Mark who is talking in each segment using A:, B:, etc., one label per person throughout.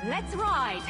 A: Let's ride!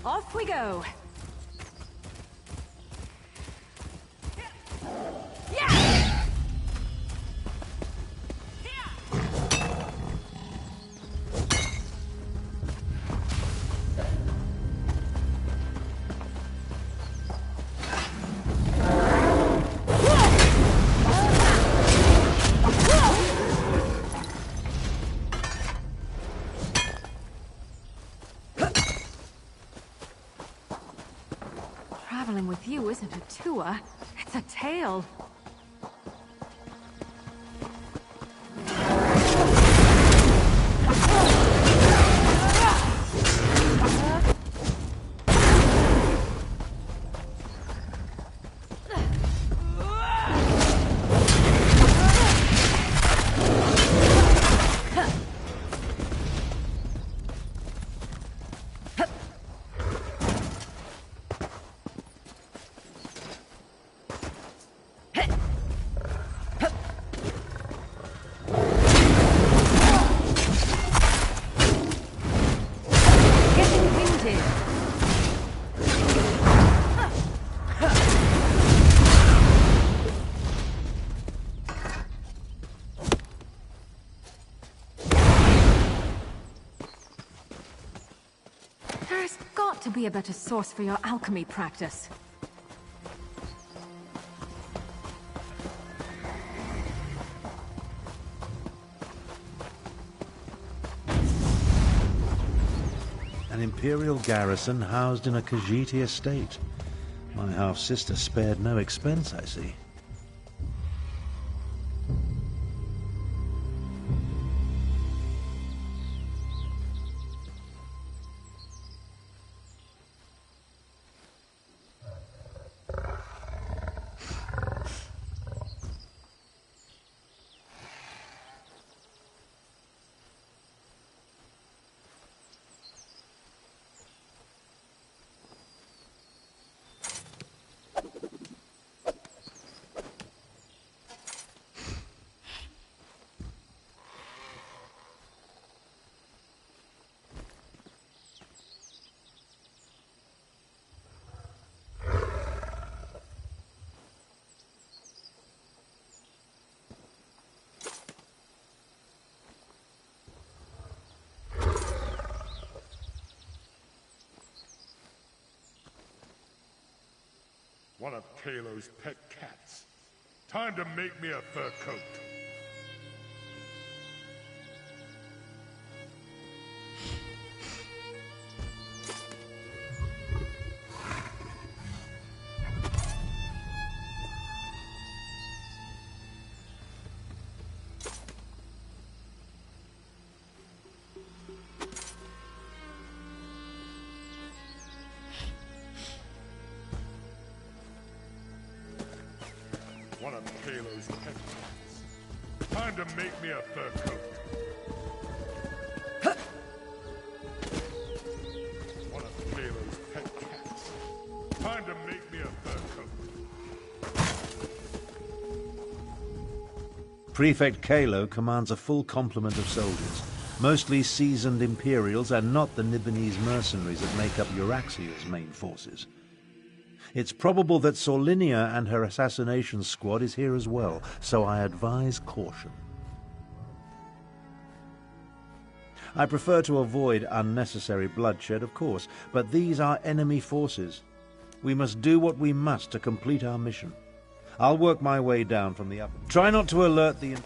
A: Off we go! Traveling with you isn't a tour, it's a tale. There's got to be a better source for your alchemy practice.
B: An Imperial garrison housed in a Khajiiti estate. My half-sister spared no expense, I see.
C: One of Kalo's pet cats. Time to make me a fur coat. One of Kalo's pet cats. Time to make me a fur coat. One of Kalo's pet cats. Time to make me a fur coat.
B: Prefect Kalo commands a full complement of soldiers, mostly seasoned Imperials and not the Nibonese mercenaries that make up Euraxia's main forces. It's probable that Sorlinia and her assassination squad is here as well, so I advise caution. I prefer to avoid unnecessary bloodshed, of course, but these are enemy forces. We must do what we must to complete our mission. I'll work my way down from the upper. Try not to alert the...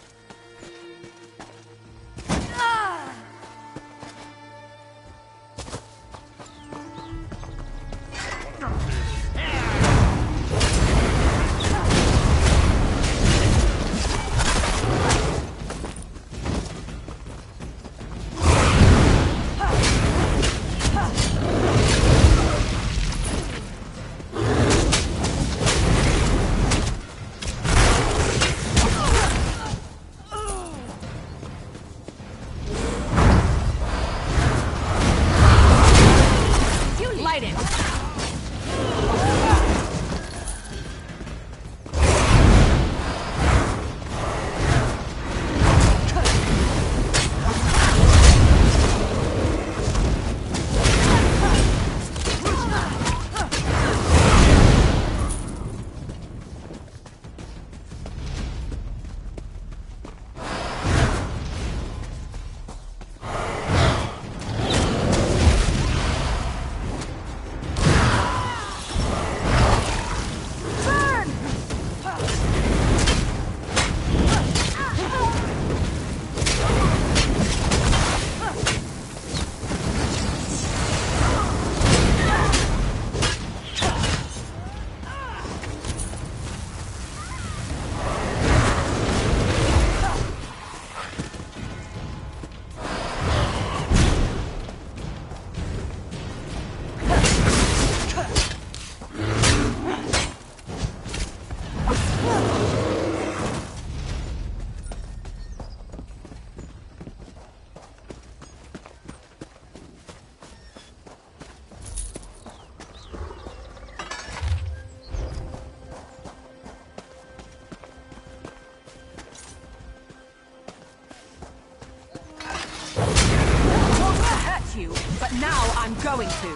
A: But now I'm going to.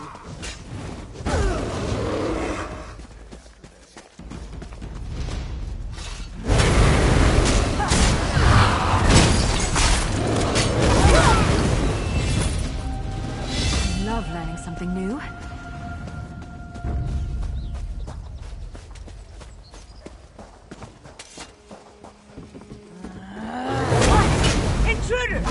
A: Love learning something new. Intruder!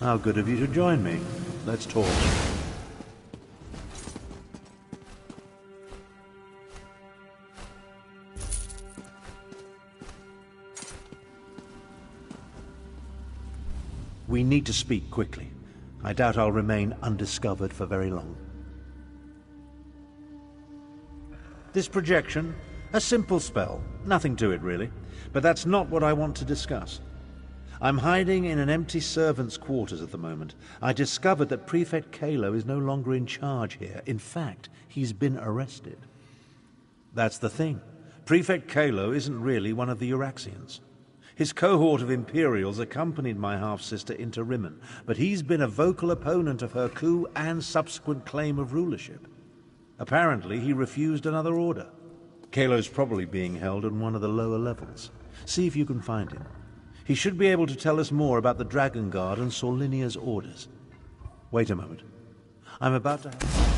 B: How good of you to join me. Let's talk. We need to speak quickly. I doubt I'll remain undiscovered for very long. This projection, a simple spell. Nothing to it, really. But that's not what I want to discuss. I'm hiding in an empty servant's quarters at the moment. I discovered that Prefect Kalo is no longer in charge here. In fact, he's been arrested. That's the thing. Prefect Kalo isn't really one of the Euraxians. His cohort of Imperials accompanied my half-sister into Rimmen, but he's been a vocal opponent of her coup and subsequent claim of rulership. Apparently, he refused another order. Kalo's probably being held on one of the lower levels. See if you can find him. He should be able to tell us more about the Dragon Guard and Saulinia's orders. Wait a moment. I'm about to have...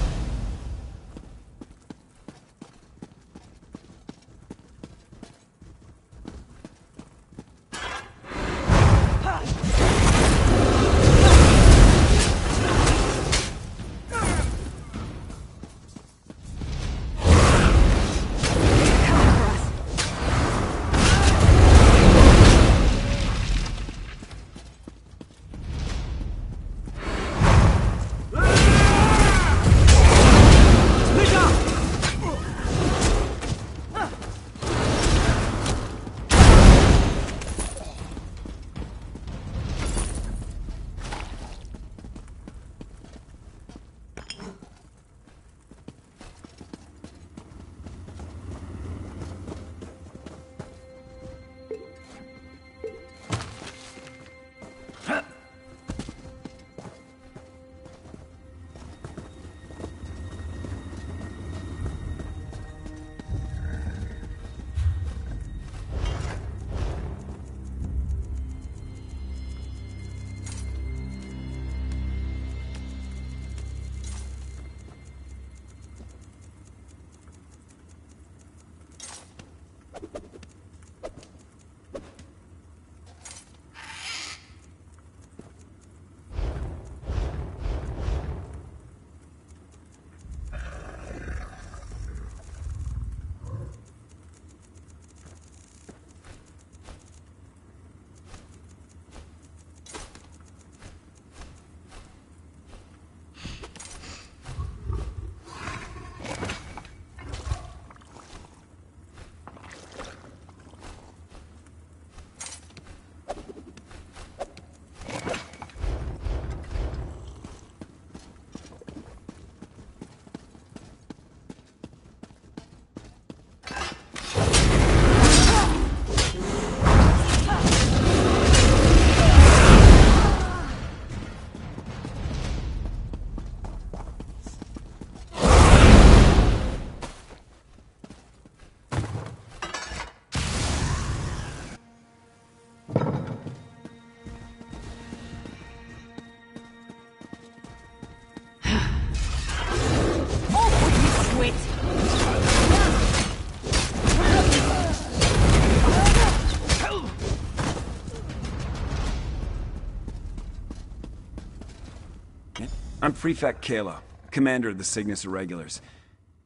D: I'm Prefect Kalo, commander of the Cygnus Irregulars.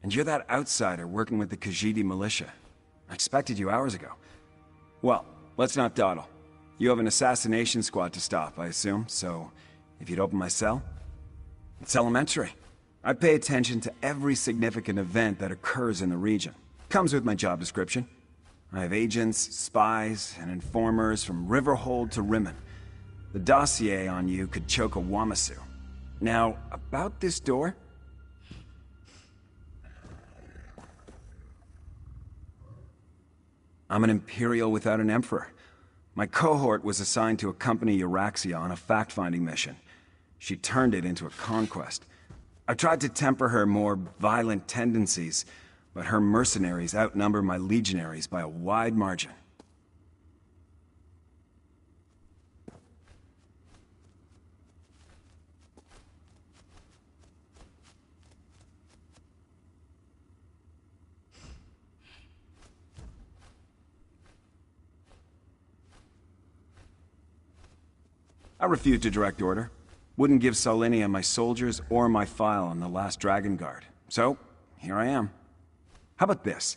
D: And you're that outsider working with the Khajiit militia. I expected you hours ago. Well, let's not dawdle. You have an assassination squad to stop, I assume, so if you'd open my cell? It's elementary. I pay attention to every significant event that occurs in the region. Comes with my job description. I have agents, spies, and informers from Riverhold to Rimmen. The dossier on you could choke a Wamasu. Now, about this door... I'm an Imperial without an Emperor. My cohort was assigned to accompany Euraxia on a fact-finding mission. She turned it into a conquest. I tried to temper her more violent tendencies, but her mercenaries outnumber my legionaries by a wide margin. I refused a direct order. Wouldn't give Solinia my soldiers or my file on the last Dragon Guard. So, here I am. How about this?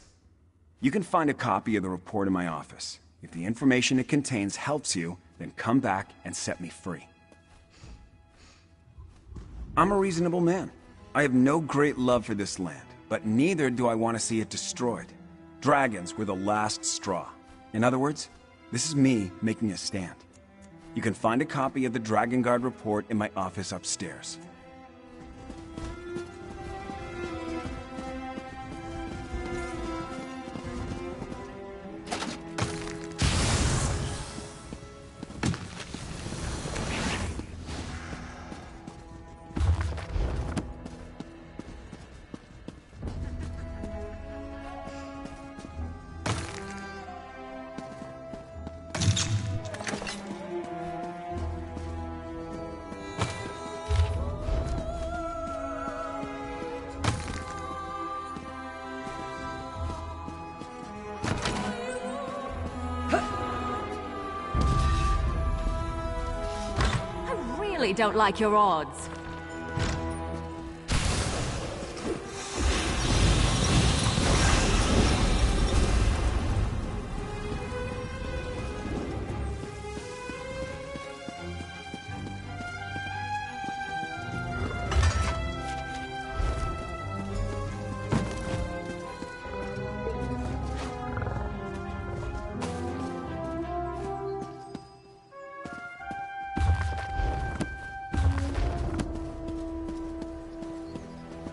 D: You can find a copy of the report in my office. If the information it contains helps you, then come back and set me free. I'm a reasonable man. I have no great love for this land, but neither do I want to see it destroyed. Dragons were the last straw. In other words, this is me making a stand. You can find a copy of the Dragon Guard report in my office upstairs.
A: I don't like your odds.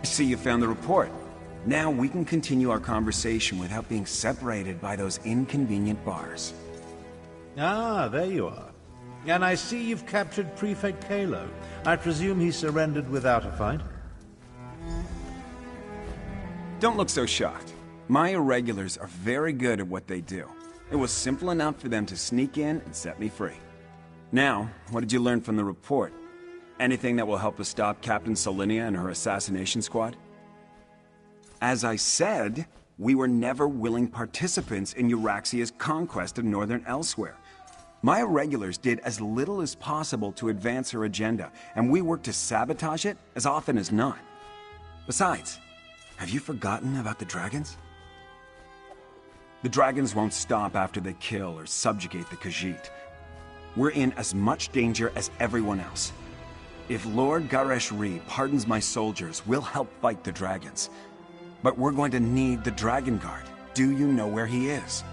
D: See, you found the report. Now we can continue our conversation without being separated by those inconvenient bars.
B: Ah, there you are. And I see you've captured Prefect Kalo. I presume he surrendered without a fight?
D: Don't look so shocked. My irregulars are very good at what they do. It was simple enough for them to sneak in and set me free. Now, what did you learn from the report? Anything that will help us stop Captain Solinia and her assassination squad? As I said, we were never willing participants in Euraxia's conquest of Northern Elsewhere. My irregulars did as little as possible to advance her agenda, and we worked to sabotage it as often as not. Besides, have you forgotten about the dragons? The dragons won't stop after they kill or subjugate the Khajiit. We're in as much danger as everyone else. If Lord Garesh-Ri pardons my soldiers, we'll help fight the dragons. But we're going to need the Dragon Guard. Do you know where he is?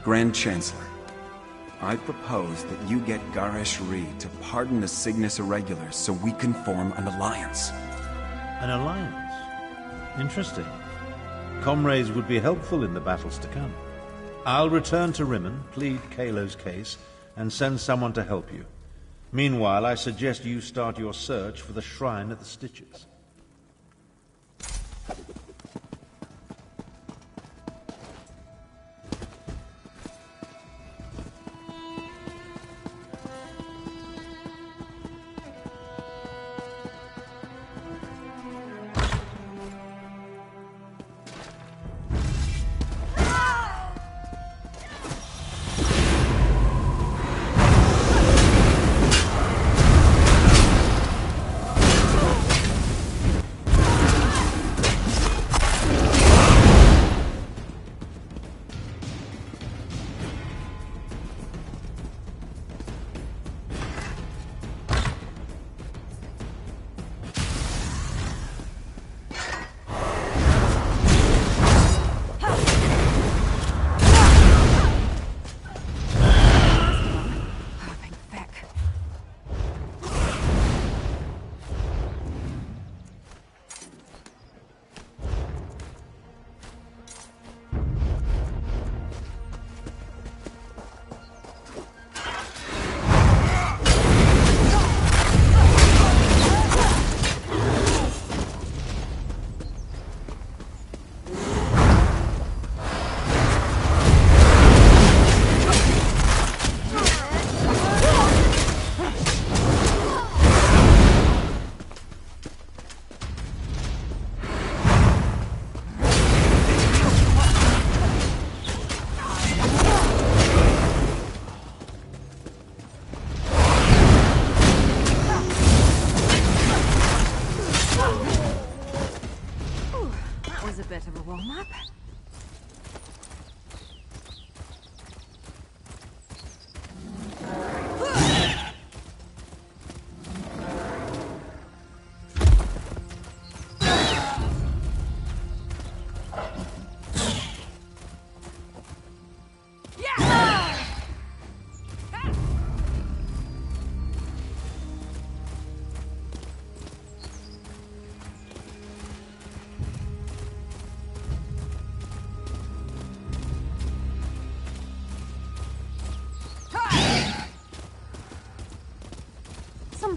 D: Grand Chancellor, I propose that you get Garesh-Ri to pardon the Cygnus Irregulars so we can form an alliance.
B: An alliance? Interesting. Comrades would be helpful in the battles to come. I'll return to Rimmen, plead Kalo's case, and send someone to help you. Meanwhile, I suggest you start your search for the shrine at the Stitches.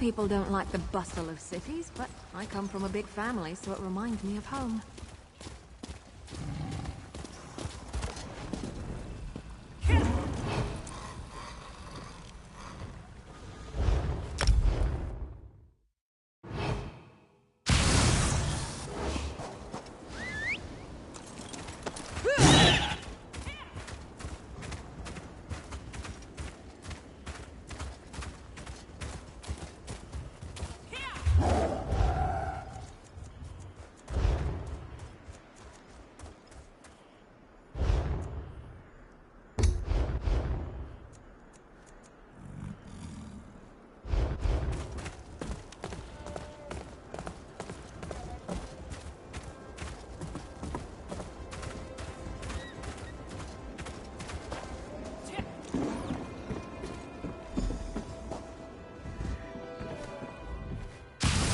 A: people don't like the bustle of cities, but I come from a big family, so it reminds me of home.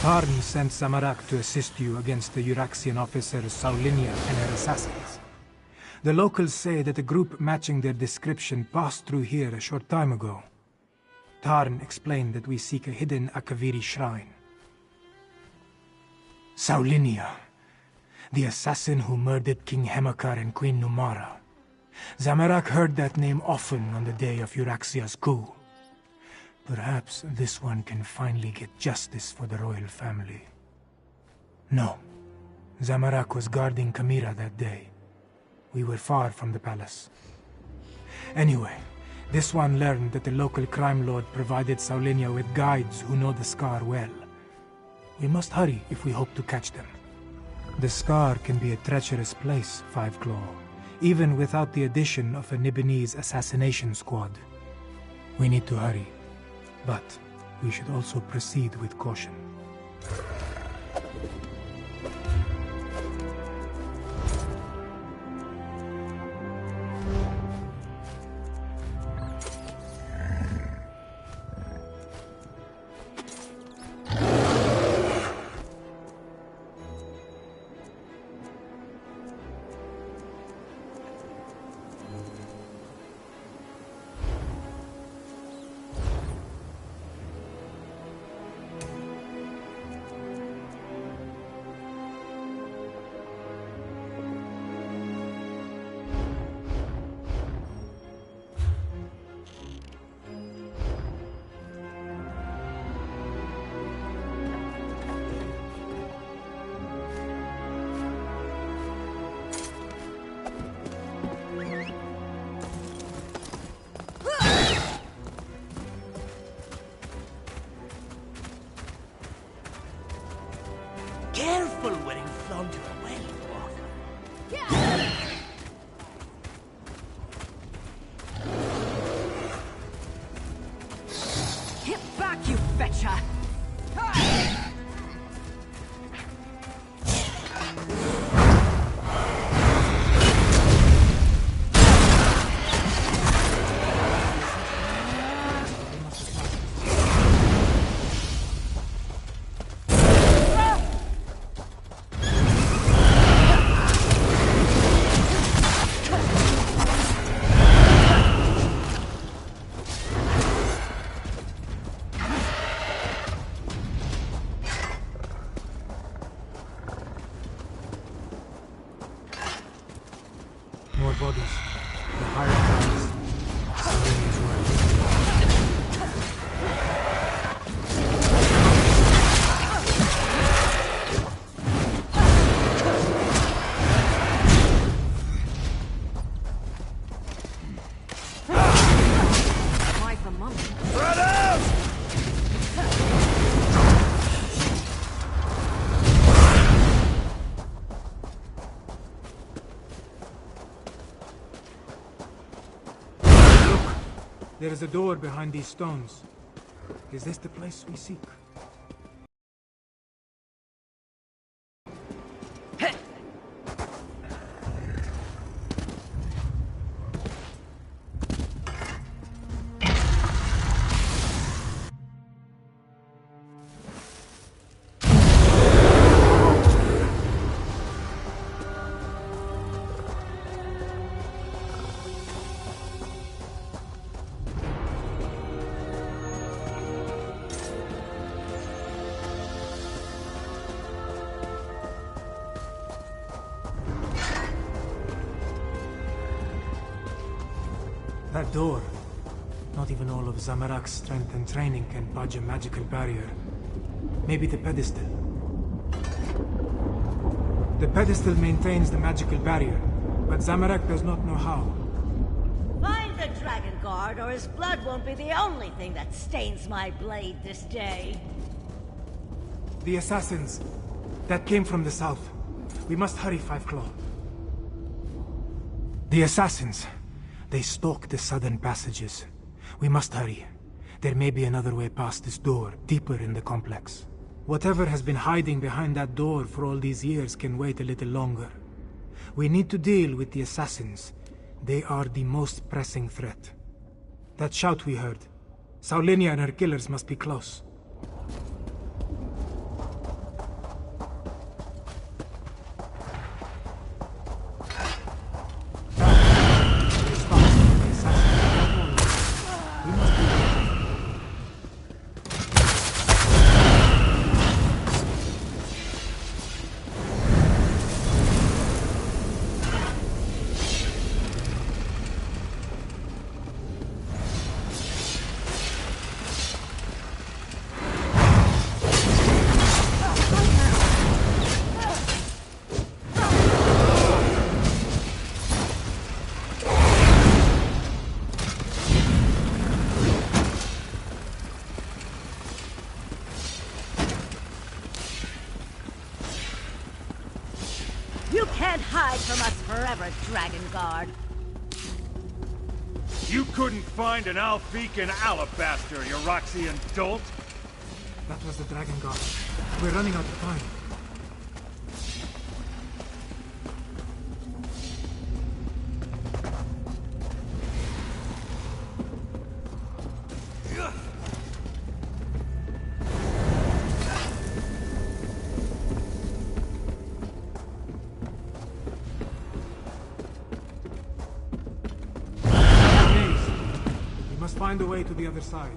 E: Tarn sent Zamorak to assist you against the Euraxian officers Saulinia and her assassins. The locals say that a group matching their description passed through here a short time ago. Tarn explained that we seek a hidden Akaviri shrine. Saulinia, the assassin who murdered King Hemakar and Queen Numara. Zamorak heard that name often on the day of Euraxia's coup. Perhaps this one can finally get justice for the royal family. No. Zamorak was guarding Kamira that day. We were far from the palace. Anyway, this one learned that the local crime lord provided Saulinia with guides who know the Scar well. We must hurry if we hope to catch them. The Scar can be a treacherous place, Five Claw, even without the addition of a Nibonese assassination squad. We need to hurry. But we should also proceed with caution.
F: Careful when you flaunt your wealth, Walker.
A: Get back, you fetcher!
E: More bodies. The higher grounds. Saulinia's work.
A: Why for mummy?
E: There is a door behind these stones. Is this the place we seek? That door. Not even all of Zamorak's strength and training can budge a magical barrier. Maybe the pedestal. The pedestal maintains the magical barrier, but Zamorak does not know how.
G: Find the Dragon Guard, or his blood won't be the only thing that stains my blade this day.
E: The assassins. That came from the south. We must hurry, Five Claw. The assassins. They stalk the southern passages. We must hurry. There may be another way past this door, deeper in the complex. Whatever has been hiding behind that door for all these years can wait a little longer. We need to deal with the assassins. They are the most pressing threat. That shout we heard. Saulinia and her killers must be close.
G: You can't hide from us forever, Dragon Guard.
C: You couldn't find an Alfiq in Alabaster, you Roxian dolt!
E: That was the Dragon Guard. We're running out of time. Find a way to the other side.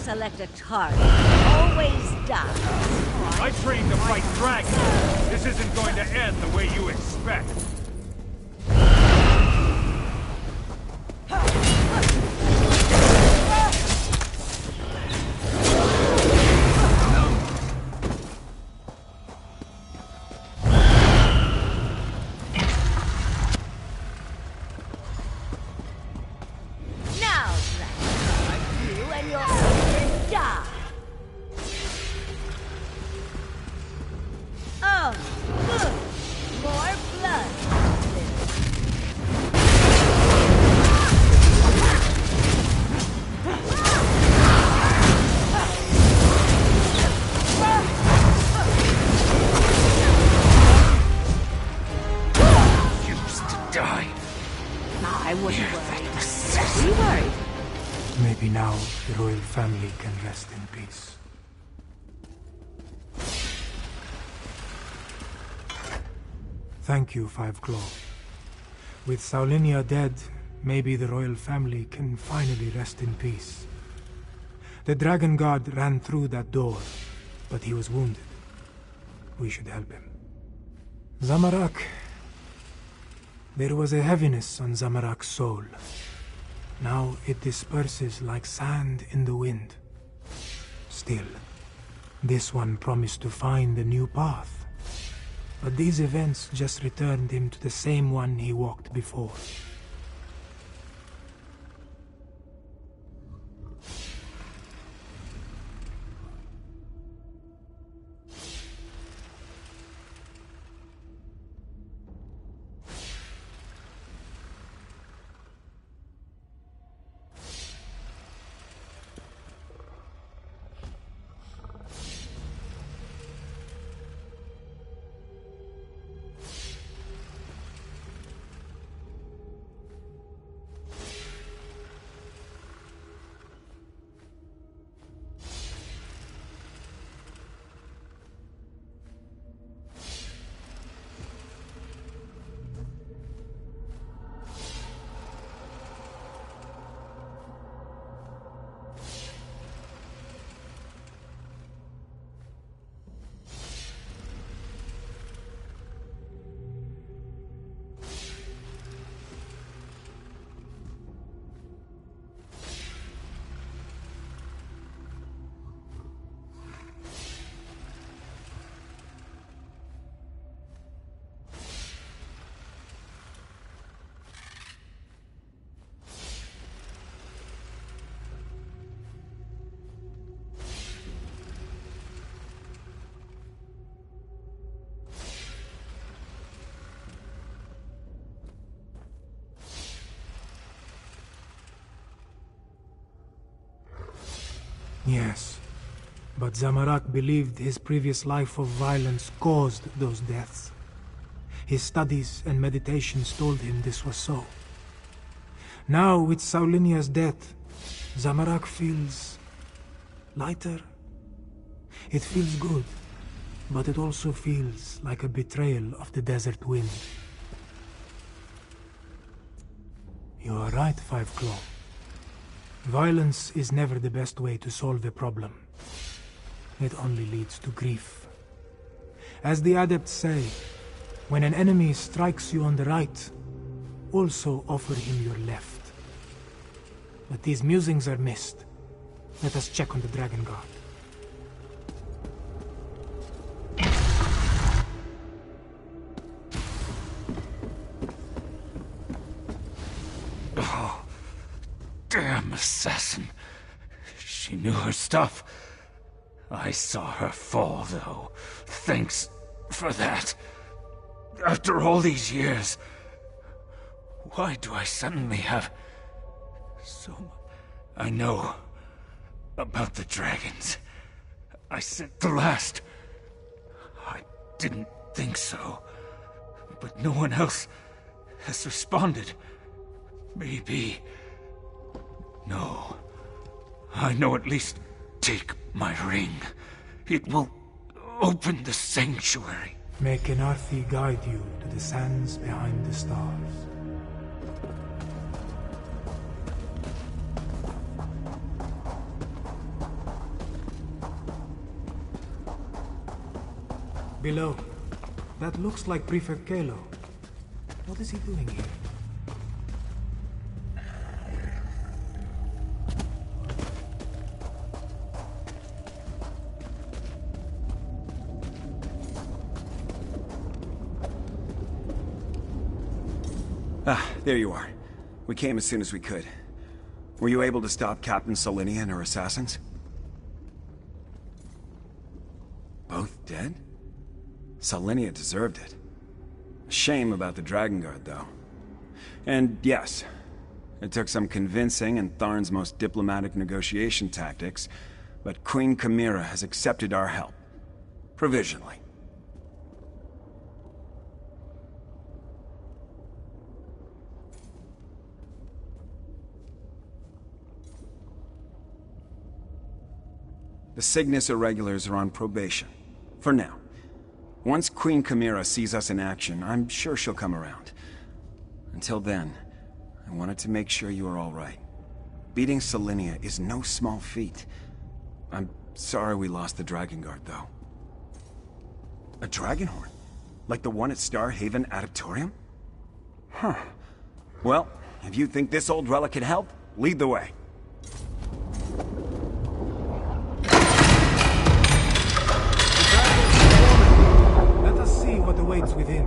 G: Select a target. Always die.
C: I trained to fight dragons. This isn't going to end the way you expect. Maybe now the royal family can rest in peace. Thank you, Five Claw. With Saulinia dead, maybe the royal family can finally rest in peace. The Dragon Guard ran through that door, but he was wounded. We should help him. Zamorak. There was a heaviness on Zamorak's soul. Now it disperses like sand in the wind. Still, this one promised to find a new path. But these events just returned him to the same one he walked before. Yes, but Zamorak believed his previous life of violence caused those deaths. His studies and meditations told him this was so. Now, with Saulinia's death, Zamorak feels lighter. It feels good, but it also feels like a betrayal of the desert wind. You are right, Five Claw. Violence is never the best way to solve a problem. It only leads to grief. As the adepts say, when an enemy strikes you on the right, also offer him your left. But these musings are missed. Let us check on the Dragon Guard.
F: Oh, damn assassin. She knew her stuff. I saw her fall, though. Thanks for that. After all these years, why do I suddenly have so much? I know about the dragons. I sent the last. I didn't think so, but no one else has responded. Maybe. No. I know at least. Take my ring. It will open the sanctuary.
C: May Kenarthi guide you to the sands behind the stars. Below. That looks like Prefect Kalo. What is he doing here?
D: Ah, there you are. We came as soon as we could. Were you able to stop Captain Solinia and her assassins? Both dead? Solinia deserved it. A shame about the Dragon Guard, though. And yes, it took some convincing and Tharn's most diplomatic negotiation tactics, but Queen Chimera has accepted our help. Provisionally. The Cygnus Irregulars are on probation. For now. Once Queen Chimera sees us in action, I'm sure she'll come around. Until then, I wanted to make sure you are all right. Beating Solinia is no small feat. I'm sorry we lost the Dragon Guard, though. A Dragonhorn? Like the one at Star Haven Adeptorium? Huh. Well, if you think this old relic can help, lead the way.
C: See what awaits within.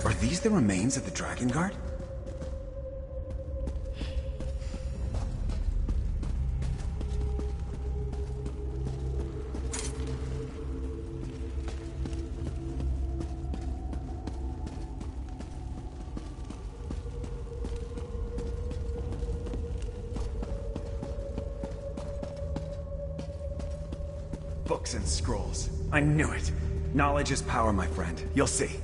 D: Are these the remains of the Dragon Guard? Books and scrolls. I knew it. Knowledge is power, my friend. You'll see.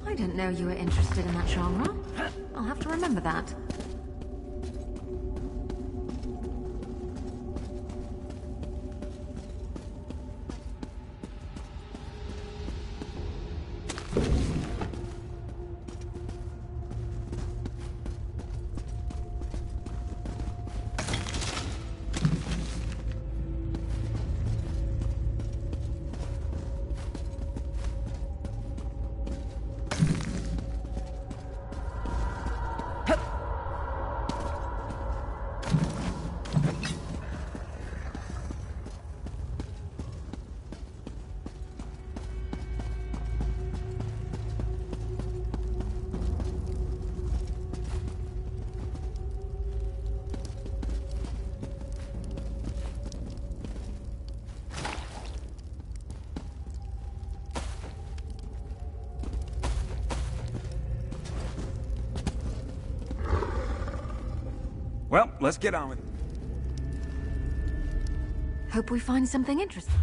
A: I didn't know you were interested in that genre. I'll have to remember that.
D: Well, let's get on with it.
A: Hope we find something interesting.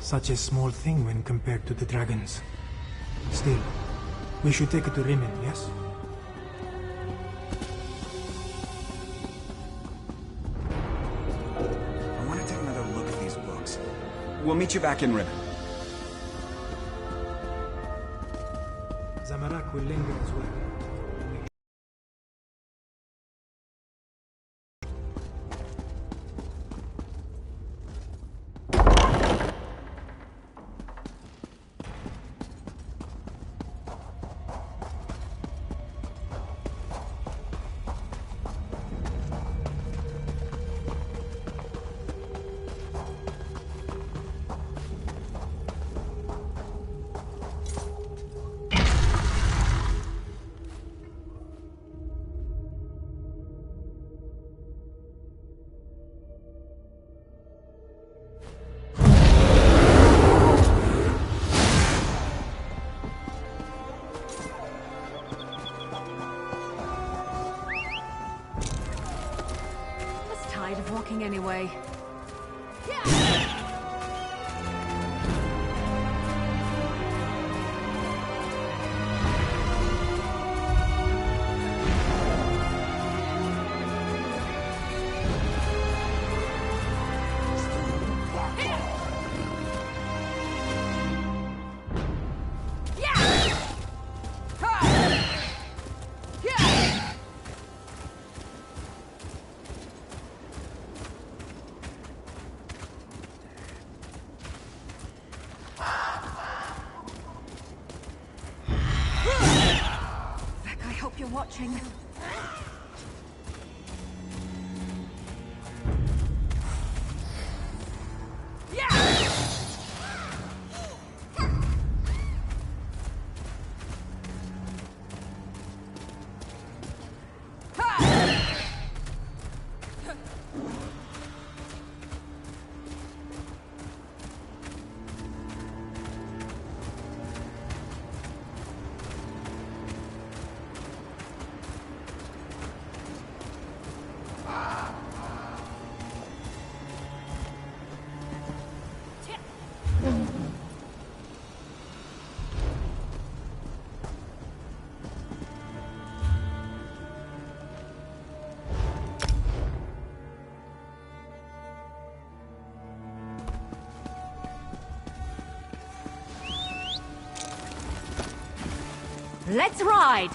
C: Such a small thing when compared to the dragons. Still, we should take it to Rimmon, yes?
D: I want to take another look at these books. We'll meet you back in Rimmon.
C: Zamorak will linger as well.
A: Tired of walking anyway. I hope you're watching. Let's ride!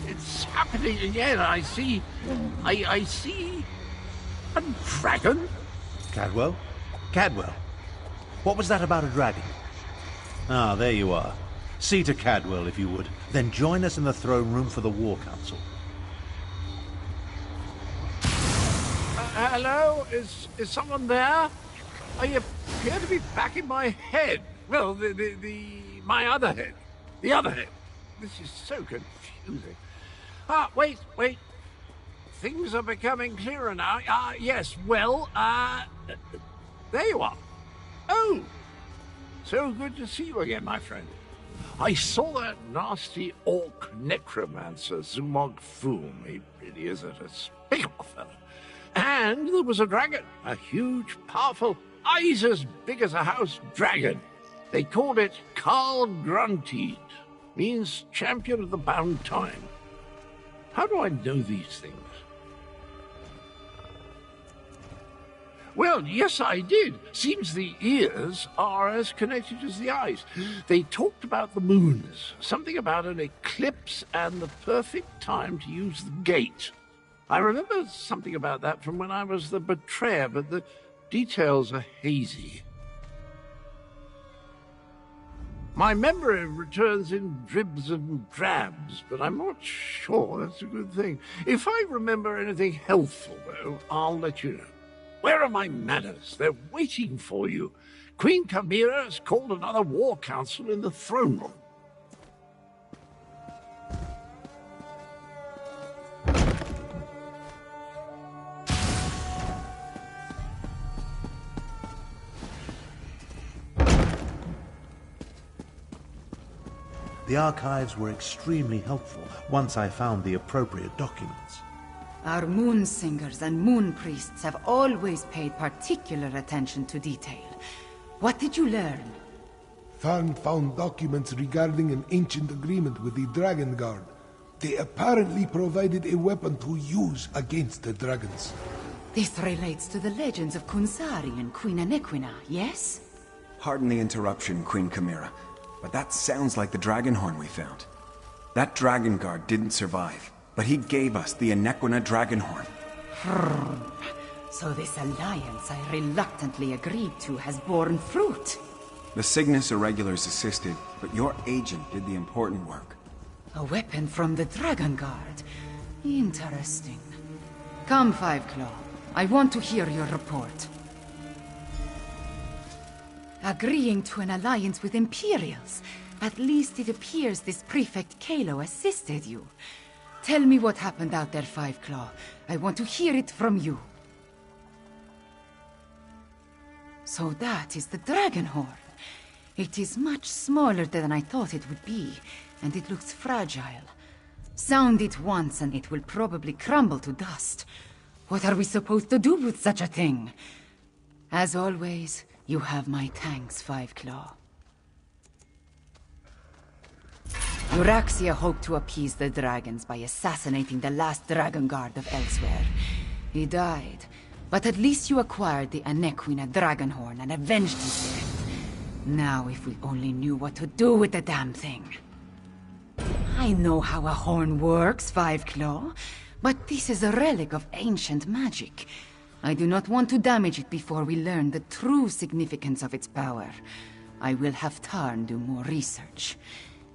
F: It's happening again. I see a dragon?
B: Cadwell? Cadwell? What was that about a dragon? Ah, there you are. See to Cadwell, if you would. Then join us in the throne room for the War Council.
F: Hello? Is someone there? I appear to be back in my head. Well, my other head. The other head. This is so confusing. Wait. Things are becoming clearer now. Yes, well, there you are. Oh, so good to see you again, my friend. I saw that nasty orc necromancer, Zumog Foom. He really is a despicable fellow. And there was a dragon, a huge, powerful, eyes as big as a house dragon. They called it Karl Grunteed, means champion of the bound time. How do I know these things? Well, yes, I did. Seems the ears are as connected as the eyes. They talked about the moons, something about an eclipse and the perfect time to use the gate.
H: I remember something about that from when I was the betrayer, but the details are hazy. My memory returns in dribs and drabs, but I'm not sure that's a good thing. If I remember anything helpful, though, I'll let you know. Where are my manners? They're waiting for you. Queen Chimera has called another war council in the throne room.
B: The archives were extremely helpful once I found the appropriate documents.
I: Our moon singers and moon priests have always paid particular attention to detail. What did you learn?
J: Tharn found documents regarding an ancient agreement with the Dragon Guard. They apparently provided a weapon to use against the dragons.
I: This relates to the legends of Kunzari and Queen Anequina, yes?
D: Pardon the interruption, Queen Chimera, but that sounds like the Dragonhorn we found. That Dragon Guard didn't survive, but he gave us the Anequina Dragonhorn.
I: So this alliance I reluctantly agreed to has borne fruit.
D: The Cygnus Irregulars assisted, but your agent did the important work.
I: A weapon from the Dragon Guard. Interesting. Come, Fiveclaw. I want to hear your report. Agreeing to an alliance with Imperials. At least it appears this Prefect Kalo assisted you. Tell me what happened out there, Fiveclaw. I want to hear it from you. So that is the Dragonhorn. It is much smaller than I thought it would be, and it looks fragile. Sound it once and it will probably crumble to dust. What are we supposed to do with such a thing? As always, you have my thanks, Fiveclaw. Euraxia hoped to appease the dragons by assassinating the last Dragon Guard of Elsewhere. He died, but at least you acquired the Anequina Dragonhorn and avenged his death. Now if we only knew what to do with the damn thing. I know how a horn works, Fiveclaw, but this is a relic of ancient magic. I do not want to damage it before we learn the true significance of its power. I will have Tarn do more research.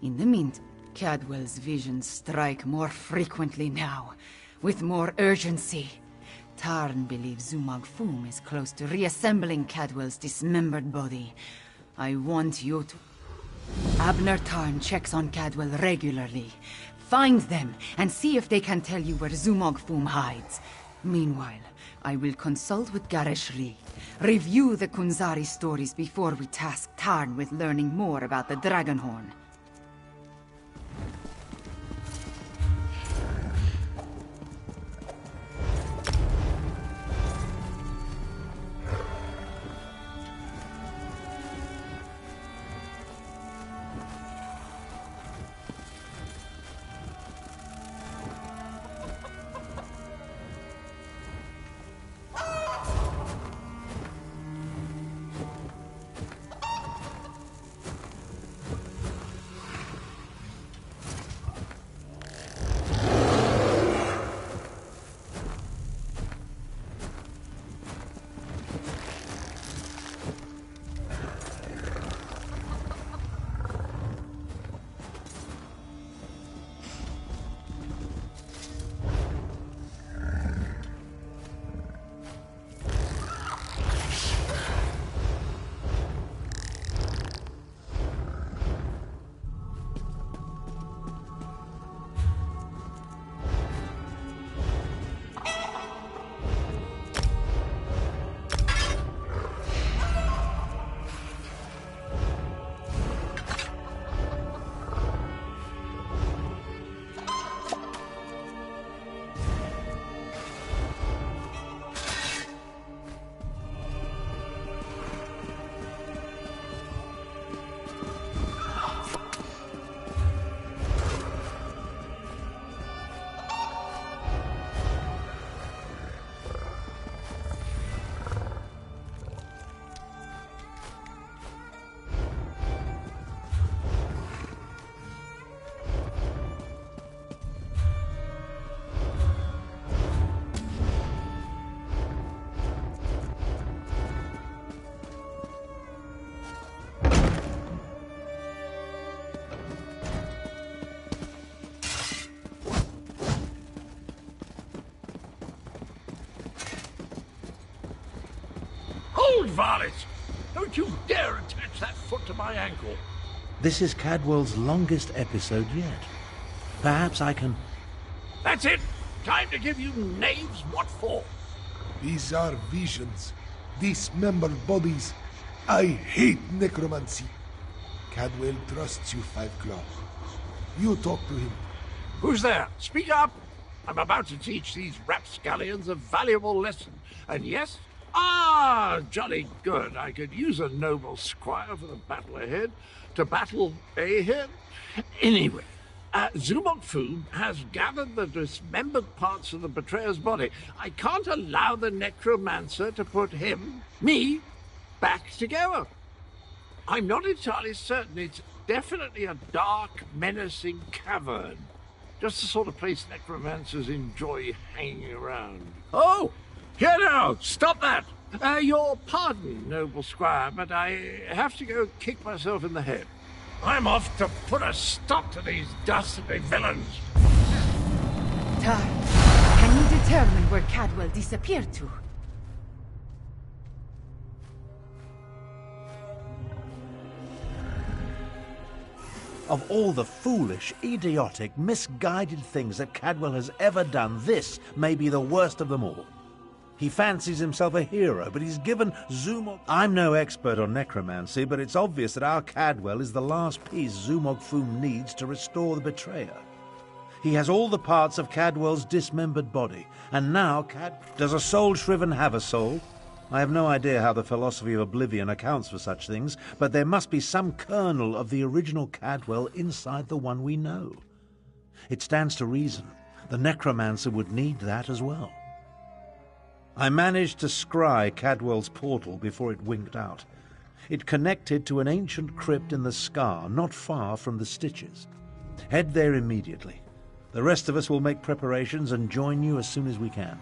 I: In the meantime, Cadwell's visions strike more frequently now, with more urgency. Tarn believes Zumog Foom is close to reassembling Cadwell's dismembered body. I want you to... Abner Tarn checks on Cadwell regularly. Find them, and see if they can tell you where Zumog Foom hides. Meanwhile, I will consult with Gareshri. Review the Kunzari stories before we task Tarn with learning more about the Dragonhorn.
H: varlet! Don't you dare attach that foot to my ankle!
B: This is Cadwell's longest episode yet. Perhaps I can...
H: That's it! Time to give you knaves what for!
J: These are visions. Dismembered bodies. I hate necromancy. Cadwell trusts you, Five Claw. You talk to him.
H: Who's there? Speak up! I'm about to teach these rapscallions a valuable lesson. And yes? Ah, jolly good. I could use a noble squire for the battle ahead. To battle ahead? Anyway, Zumok Fu has gathered the dismembered parts of the betrayer's body. I can't allow the necromancer to put me, back together. I'm not entirely certain. It's definitely a dark, menacing cavern. Just the sort of place necromancers enjoy hanging around. Oh! Here now! Stop that! Your pardon, noble squire, but I have to go kick myself in the head. I'm off to put a stop to these dastardly villains.
I: Tar, can you determine where Cadwell disappeared to?
B: Of all the foolish, idiotic, misguided things that Cadwell has ever done, this may be the worst of them all. He fancies himself a hero, but he's given Zumog... I'm no expert on necromancy, but it's obvious that our Cadwell is the last piece Zumog Foom needs to restore the betrayer. He has all the parts of Cadwell's dismembered body, and now Does a soul shriven have a soul? I have no idea how the philosophy of oblivion accounts for such things, but there must be some kernel of the original Cadwell inside the one we know. It stands to reason the necromancer would need that as well. I managed to scry Cadwell's portal before it winked out. It connected to an ancient crypt in the Scar, not far from the Stitches. Head there immediately. The rest of us will make preparations and join you as soon as we can.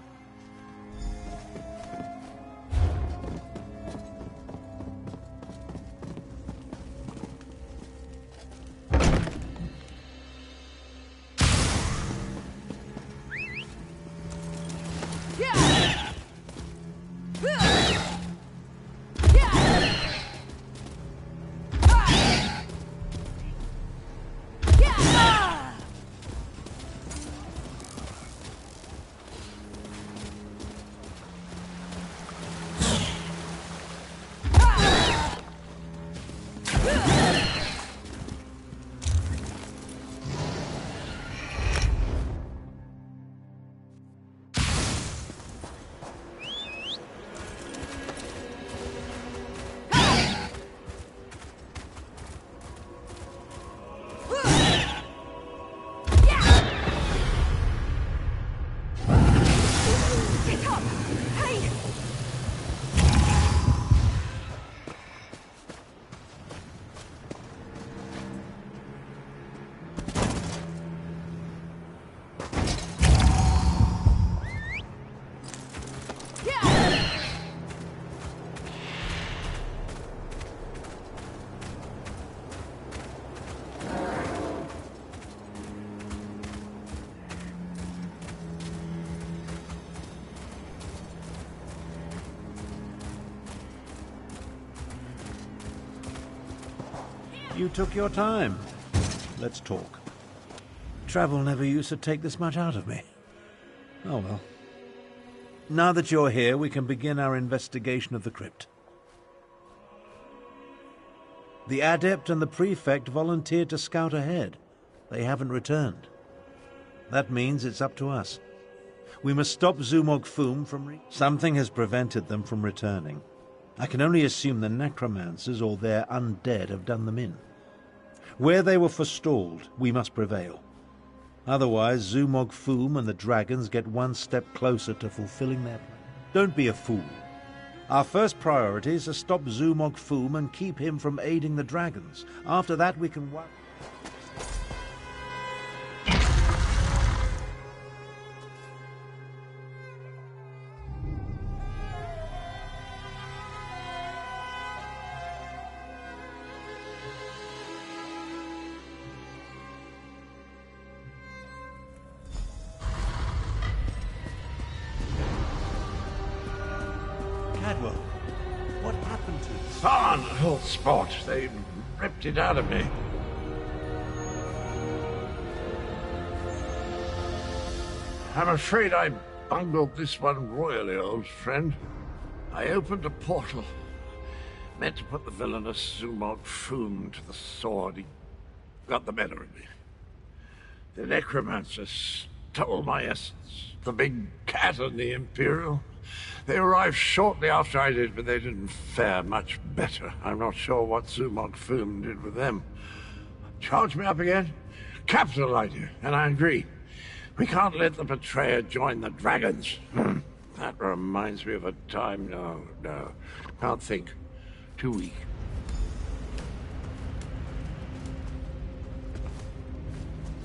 B: You took your time. Let's talk. Travel never used to take this much out of me. Oh well. Now that you're here, we can begin our investigation of the crypt. The Adept and the Prefect volunteered to scout ahead. They haven't returned. That means it's up to us. We must stop Zumog Foom from... Something has prevented them from returning. I can only assume the necromancers or their undead have done them in. Where they were forestalled, we must prevail. Otherwise, Zumog Foom and the dragons get one step closer to fulfilling their... Don't be a fool. Our first priority is to stop Zumog Foom and keep him from aiding the dragons. After that, we can... Cadwell, what
H: Darn little spot. They ripped it out of me. I'm afraid I bungled this one royally, old friend. I opened a portal. Meant to put the villainous Zumog Foom to the sword. He got the better of me. The necromancer stole my essence. The big cat and the Imperial. They arrived shortly after I did, but they didn't fare much better. I'm not sure what Zumog Foom did with them. Charge me up again? Capital idea, and I agree. We can't let the betrayer join the dragons. That reminds me of a time... No. Can't think. Too weak.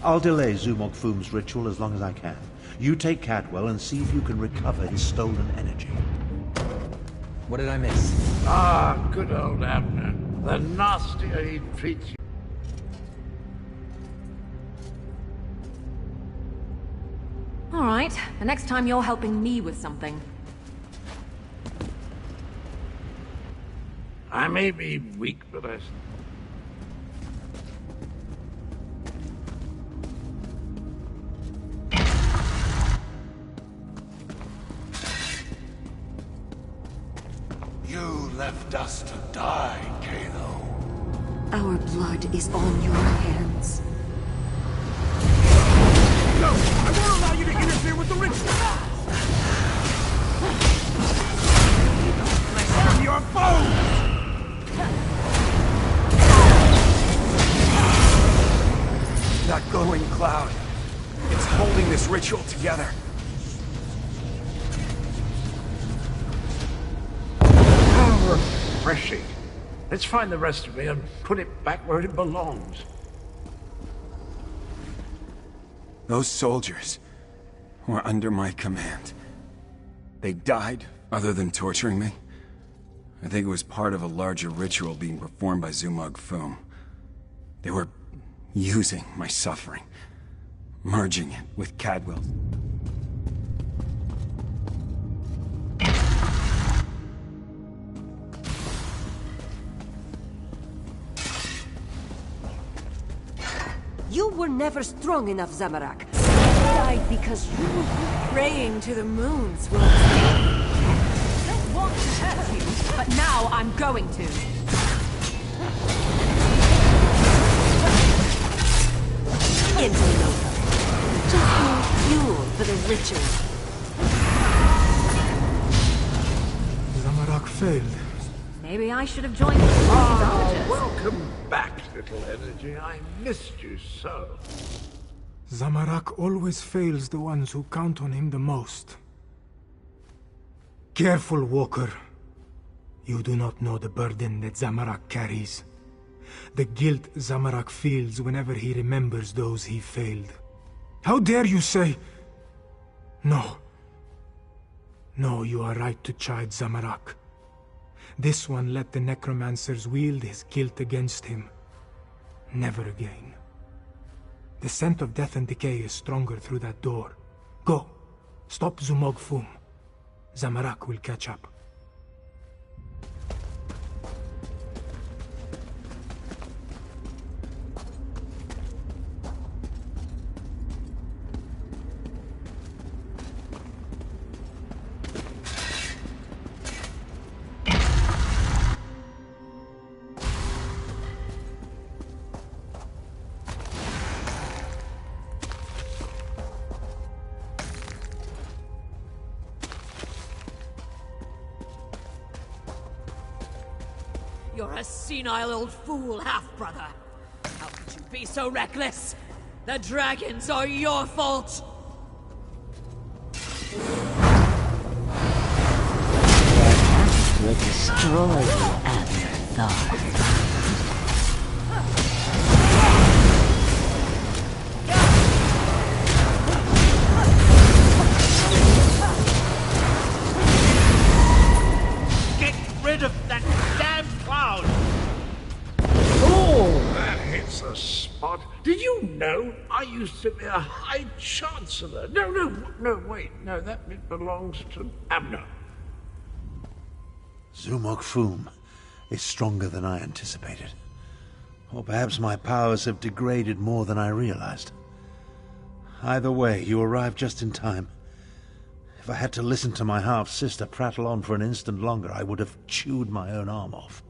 B: I'll delay Zumog Foom's ritual as long as I can. You take Cadwell and see if you can recover his stolen energy.
K: What did I miss?
H: Ah, good old Abner. The nastier he treats you.
A: All right, the next time you're helping me with something.
H: I may be weak, but I...
J: You left us to die, Kalo.
L: Our blood is on your hands.
F: No! I won't allow you to interfere with the ritual! Harm your foes!
D: That glowing cloud. It's holding this ritual together.
H: How refreshing. Let's find the rest of me and put it back where it belongs.
D: Those soldiers were under my command. They died other than torturing me. I think it was part of a larger ritual being performed by Zumog Foom. They were using my suffering, merging it with Cadwell.
L: You were never strong enough, Zamorak. You died because you were
A: Praying to the moons, will I don't want to hurt you, but now I'm going to.
L: interloper. Just more fuel for the ritual.
C: Zamorak failed.
A: Maybe I should have joined the
H: Welcome back, little energy. I missed you so.
C: Zamorak always fails the ones who count on him the most. Careful, Walker. You do not know the burden that Zamorak carries. The guilt Zamorak feels whenever he remembers those he failed. How dare you say... No. No, you are right to chide Zamorak. This one let the necromancers wield his guilt against him. Never again. The scent of death and decay is stronger through that door. Go. Stop Zumog Foom. Zamorak will catch up.
M: You're a senile old fool, half-brother. How could you be so reckless? The dragons are your fault!
G: Will destroy you and your thoughts.
F: Get rid of that damn cloud!
H: Oh, that hits the spot. Did you know I used to be a High Chancellor? No, wait. No, that bit belongs to Abner.
B: Zumog Foom, is stronger than I anticipated. Or perhaps my powers have degraded more than I realized. Either way, you arrived just in time. If I had to listen to my half-sister prattle on for an instant longer, I would have chewed my own arm off.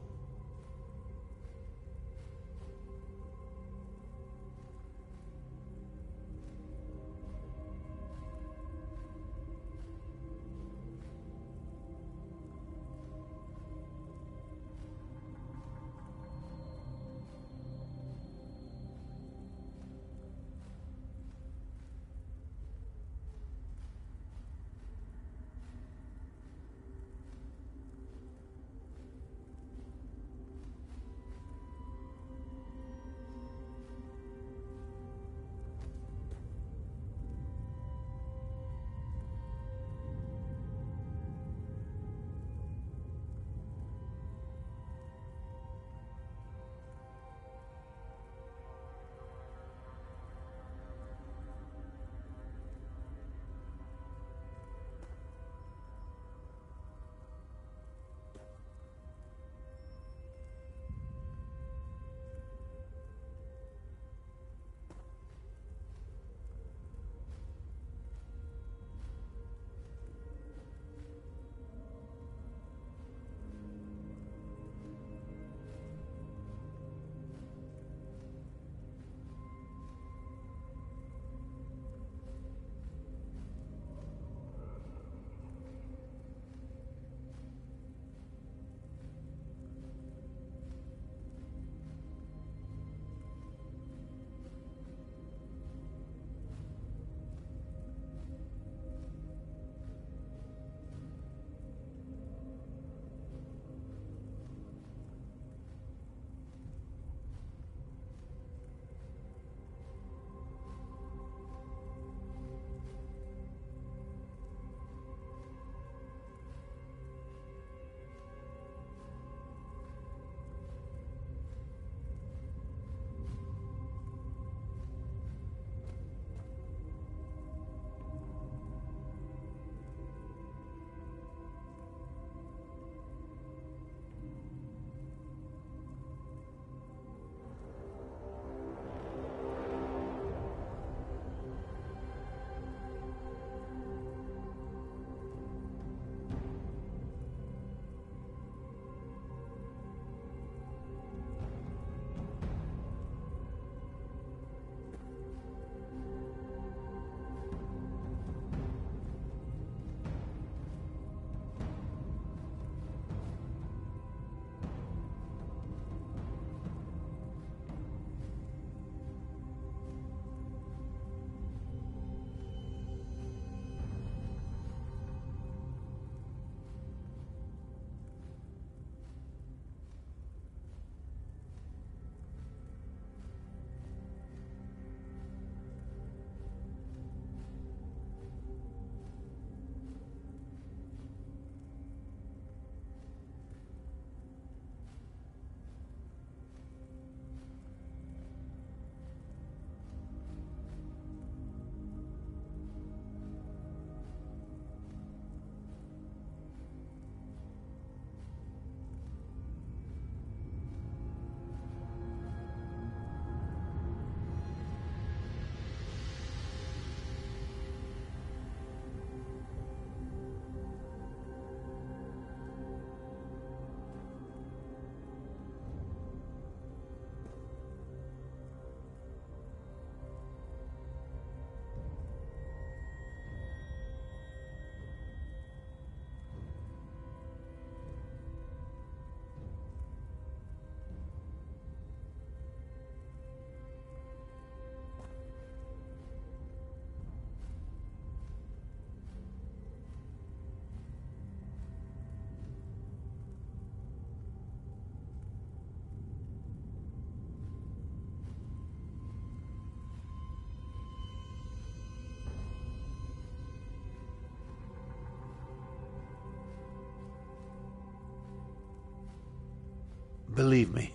B: Believe me,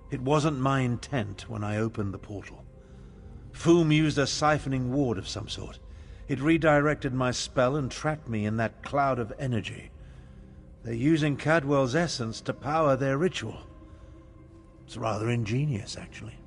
B: it wasn't my intent when I opened the portal. Foom used a siphoning ward of some sort. It redirected my spell and trapped me in that cloud of energy. They're using Cadwell's essence to power their ritual. It's rather ingenious, actually.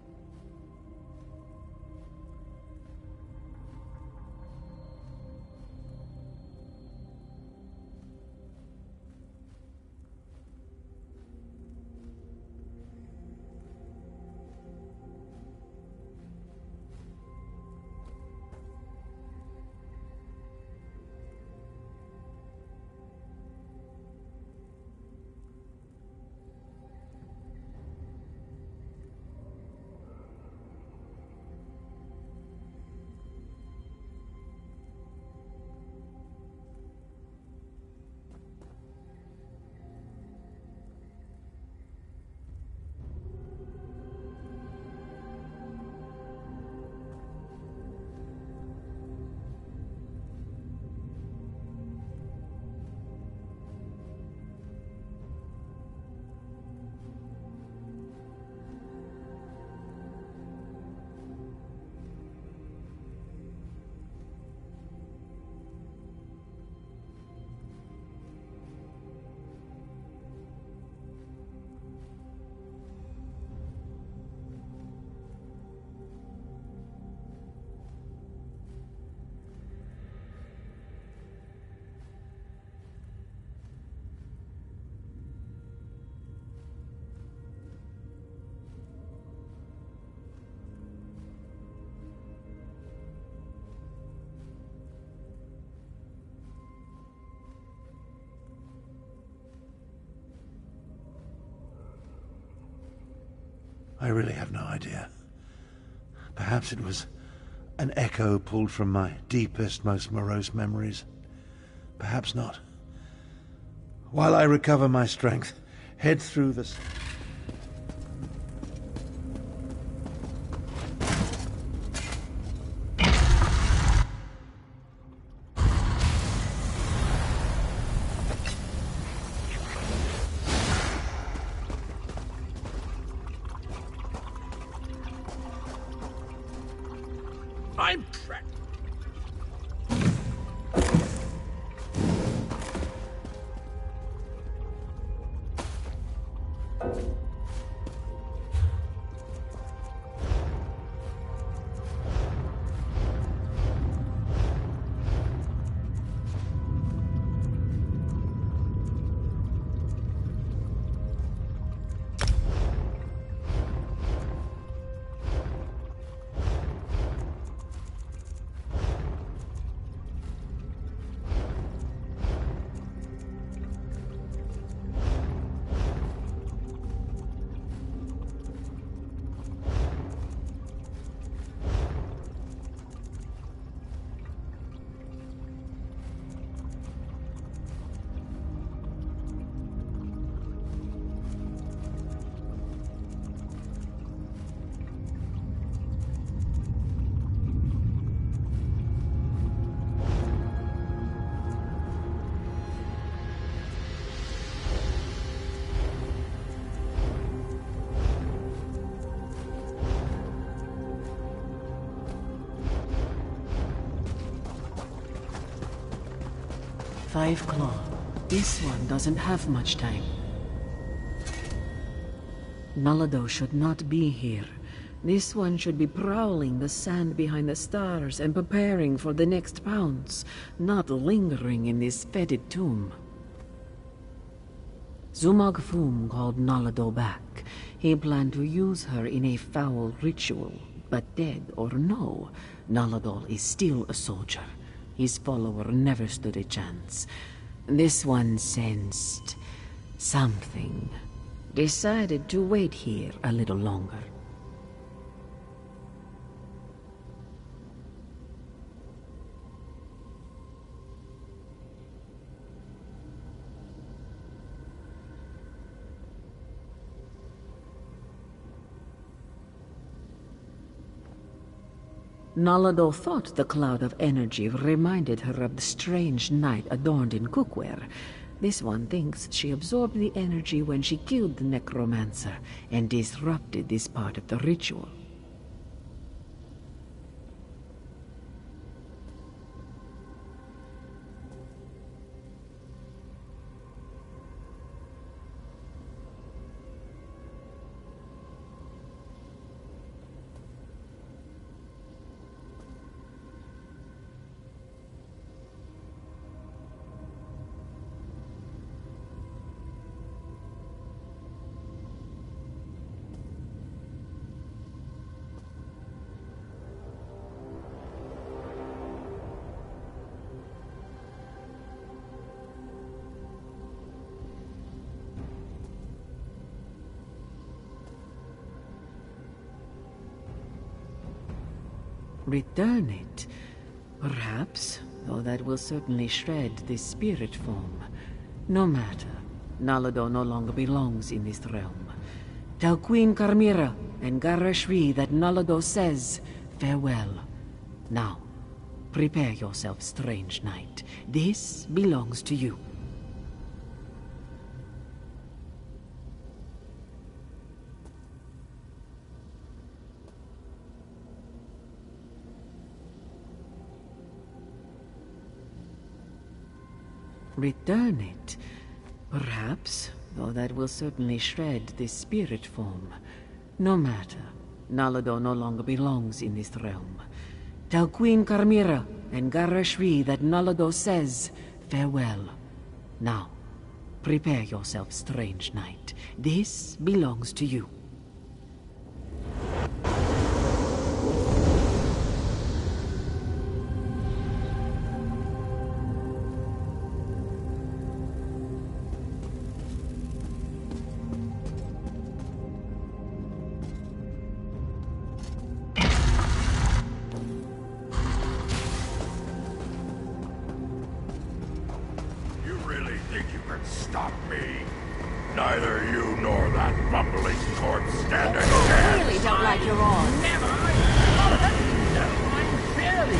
B: I really have no idea. Perhaps it was an echo pulled from my deepest, most morose memories. Perhaps not. While I recover my strength, head through this...
H: I'm trapped.
N: Five Claw. This one doesn't have much time. Nalado should not be here. This one should be prowling the sand behind the stars and preparing for the next pounce, not lingering in this fetid tomb. Zumag Fum called Nalado back. He planned to use her in a foul ritual, but dead or no, Naladol is still a soldier. His follower never stood a chance. This one sensed something. Decided to wait here a little longer. Nalado thought the cloud of energy reminded her of the strange knight adorned in cookware. This one thinks she absorbed the energy when she killed the necromancer and disrupted this part of the ritual. Return it. Perhaps, though that will certainly shred this spirit form. No matter. Nalado no longer belongs in this realm. Tell Queen Carmira and Garashri that Nalado says farewell. Now, prepare yourself, strange knight. This belongs to you. Return it. Perhaps, though that will certainly shred this spirit form. No matter. Nalado no longer belongs in this realm. Tell Queen Carmira and Garashri that Nalado says farewell. Now, prepare yourself, strange knight. This belongs to you.
O: Stop me. Neither you nor that bumbling corpse stand a chance.
A: I really don't like your odds.
O: Never. No, I'm fairly.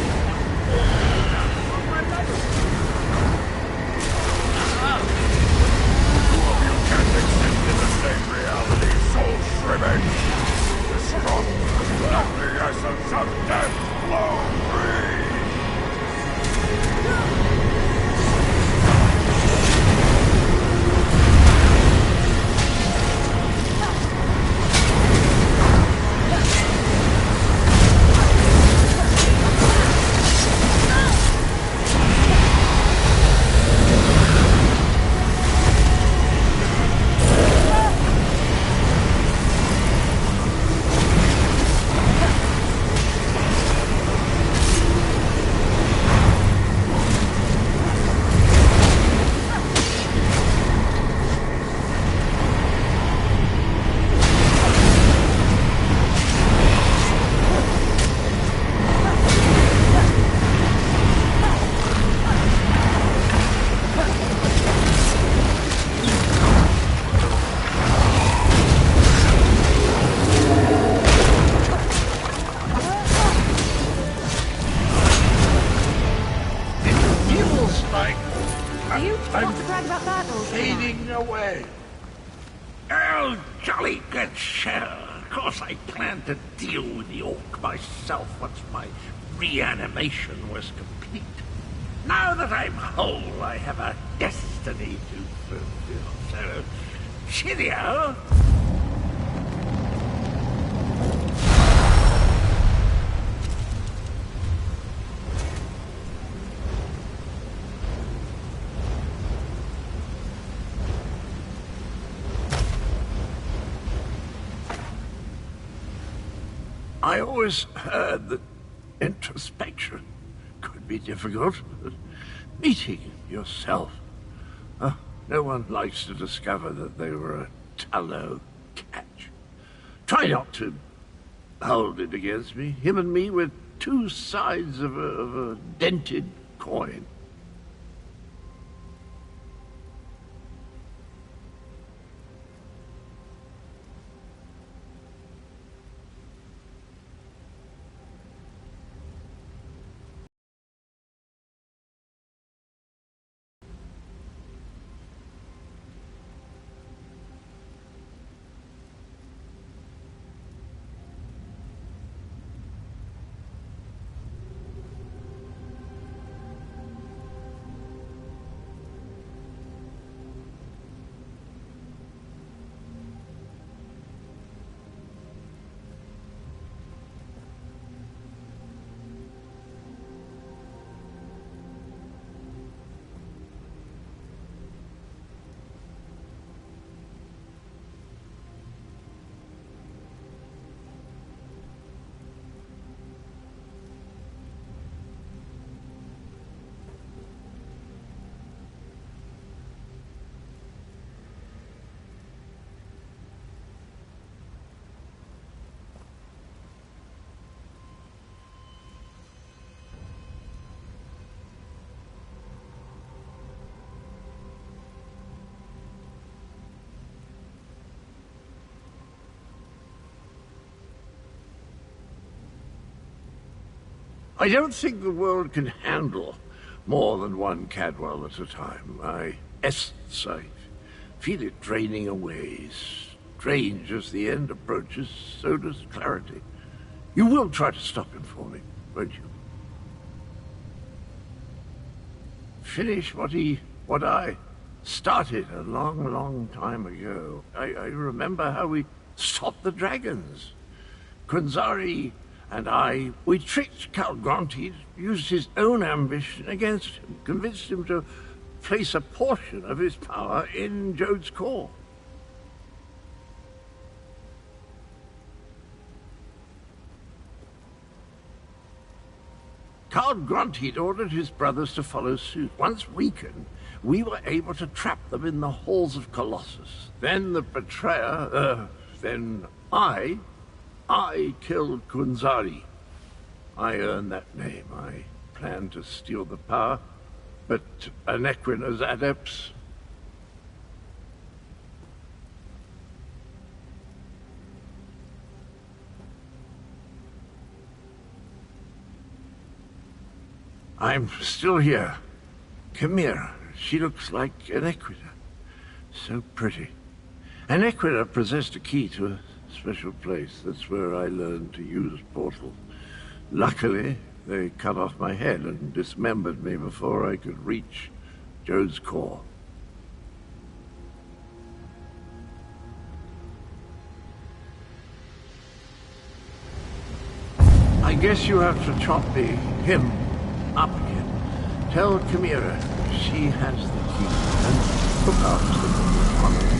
O: Two of you can't exist in the same reality, soul shriven. The strong, let the essence of death flow free. Fading away. Oh, jolly good shell. Of course I plan to deal with the orc myself once my reanimation was complete. Now that I'm whole, I have a destiny to fulfill. So, cheerio. I always heard that introspection could be difficult, but meeting yourself. No one likes to discover that they were a tallow catch. Try not to hold it against me. Him and me were two sides of a dented coin. I don't think the world can handle more than one Cadwell at a time. My essence, I feel it draining away. Strange as the end approaches, so does clarity. You will try to stop him for me, won't you? Finish what I started a long, long time ago. I remember how we stopped the dragons. Kunzari and I, we tricked Count Grantid, used his own ambition against him, convinced him to place a portion of his power in Jode's core. Count Grantid ordered his brothers to follow suit. Once weakened, we were able to trap them in the halls of Colossus. Then the betrayer, then I killed Kunzari. I earned that name. I planned to steal the power, but Anequina's adepts... I'm still here. Chimera. She looks like Anequina. So pretty. Anequina possessed a key to a special place. That's where I learned to use portals. Luckily, they cut off my head and dismembered me before I could reach Jode's core. I guess you have to chop him up again. Tell Chimera she has the key and look after them with honor.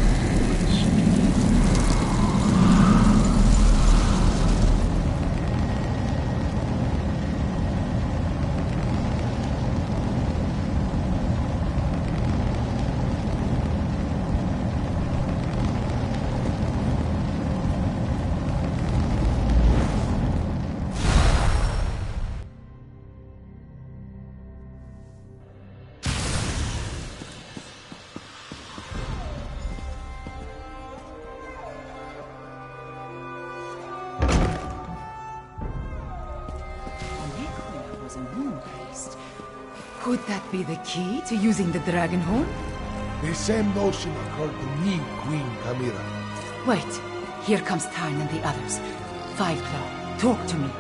I: Could that be the key to using the dragon horn?
J: The same notion occurred to me, Queen Chimera.
I: Wait, here comes Tarn and the others. Fiveclaw, talk to me.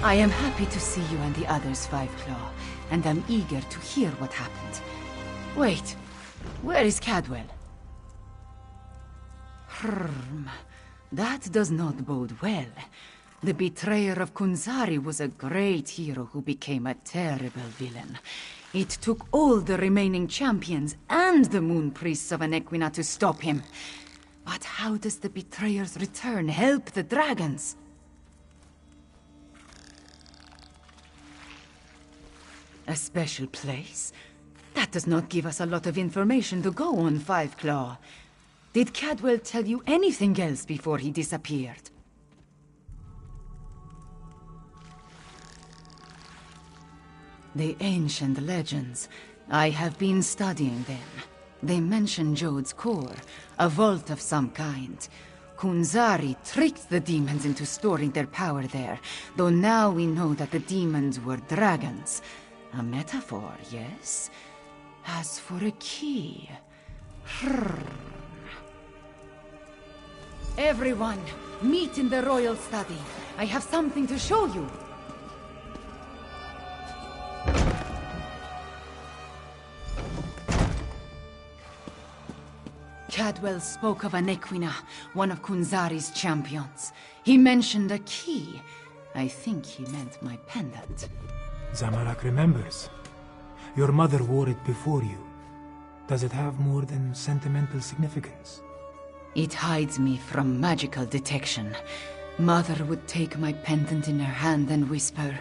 I: I am happy to see you and the others, Fiveclaw, and I'm eager to hear what happened. Wait, where is Cadwell? That does not bode well. The betrayer of Kunzari was a great hero who became a terrible villain. It took all the remaining champions and the moon priests of Anequina to stop him. But how does the betrayer's return help the dragons? A special place? That does not give us a lot of information to go on, Fiveclaw. Did Cadwell tell you anything else before he disappeared? The ancient legends. I have been studying them. They mention Jode's core, a vault of some kind. Kunzari tricked the demons into storing their power there, though now we know that the demons were dragons. A metaphor, yes? As for a key... Everyone, meet in the royal study. I have something to show you. Cadwell spoke of Anequina, one of Kunzari's champions. He mentioned a key. I think he meant my pendant.
C: Zamorak remembers. Your mother wore it before you. Does it have more than sentimental significance?
I: It hides me from magical detection. Mother would take my pendant in her hand and whisper,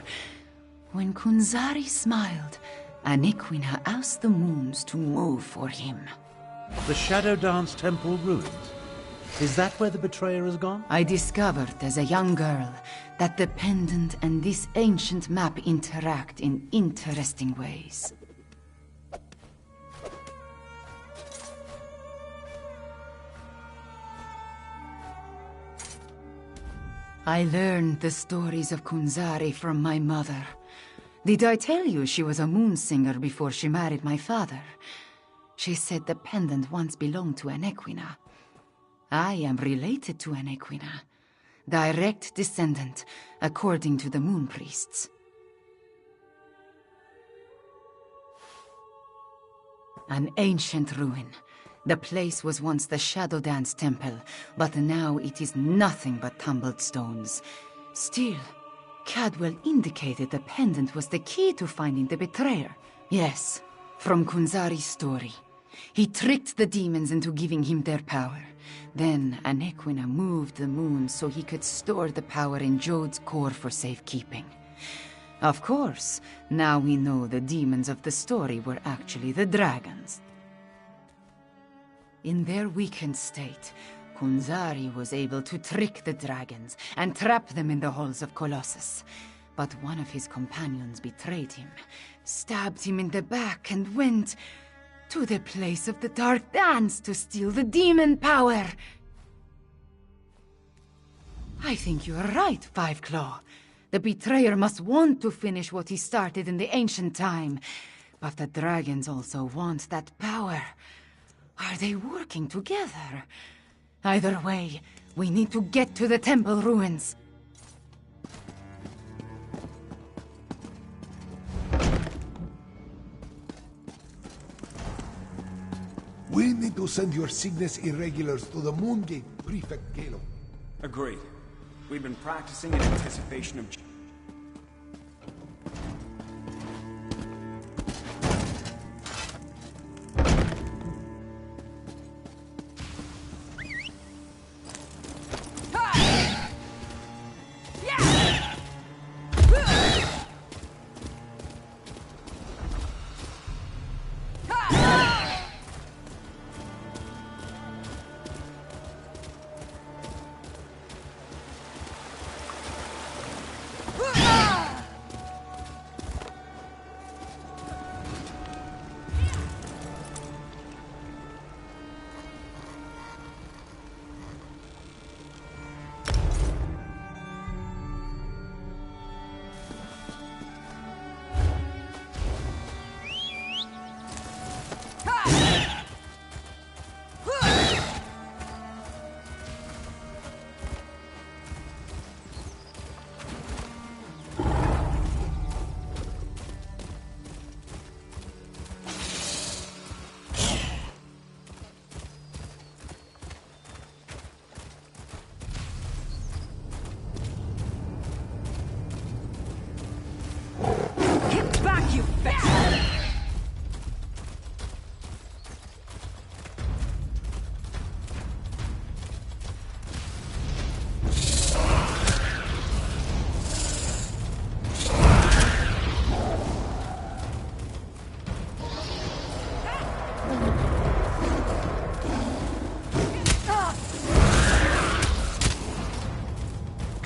I: "When Kunzari smiled, Anequina asked the moons to move for him."
B: The Shadow Dance Temple ruins? Is that where the betrayer has gone?
I: I discovered as a young girl that the pendant and this ancient map interact in interesting ways. I learned the stories of Kunzari from my mother. Did I tell you she was a moon singer before she married my father? She said the pendant once belonged to Anequina. I am related to Anequina. Direct descendant, according to the moon priests. An ancient ruin. The place was once the Shadow Dance Temple, but now it is nothing but tumbled stones. Still, Cadwell indicated the pendant was the key to finding the betrayer. Yes, from Kunzari's story. He tricked the demons into giving him their power. Then Anequina moved the moon so he could store the power in Jode's core for safekeeping. Of course, now we know the demons of the story were actually the dragons. In their weakened state, Kunzari was able to trick the dragons and trap them in the halls of Colossus. But one of his companions betrayed him, stabbed him in the back, and went to the place of the Dark Dance to steal the demon power. I think you are right, Fiveclaw. The betrayer must want to finish what he started in the ancient time. But the dragons also want that power. Are they working together? Either way, we need to get to the temple ruins.
J: We need to send your Cygnus Irregulars to the Moon Gate, Prefect Kalo.
D: Agreed. We've been practicing in anticipation of...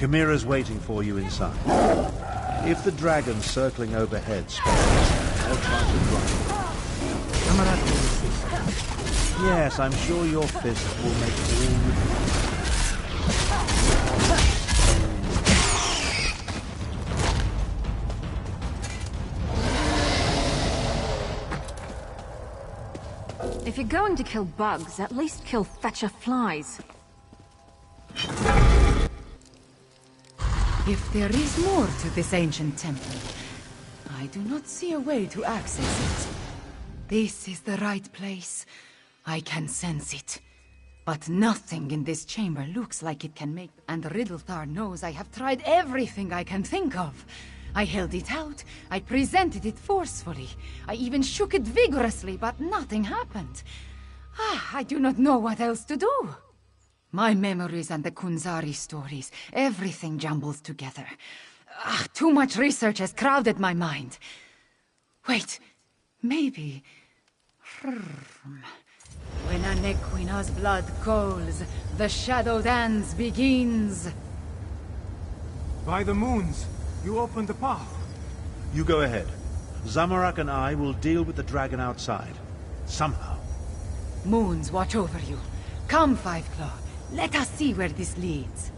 B: Chimera's waiting for you inside. If the dragon circling overhead spawns, I'll try to drive it. Yes, I'm sure your fist will make all the
A: If you're going to kill bugs, at least kill Fetcher flies.
I: If there is more to this ancient temple, I do not see a way to access it. This is the right place. I can sense it. But nothing in this chamber looks like it can make... And Riddlethar knows I have tried everything I can think of. I held it out. I presented it forcefully. I even shook it vigorously, but nothing happened. I do not know what else to do. My memories and the Kunzari stories, everything jumbles together. Too much research has crowded my mind. Wait, maybe... When Anequina's blood calls, the Shadow Dance begins.
C: By the moons, you opened the path.
B: You go ahead. Zamorak and I will deal with the dragon outside. Somehow.
I: Moons watch over you. Come, Fiveclaw. Let us see where this leads.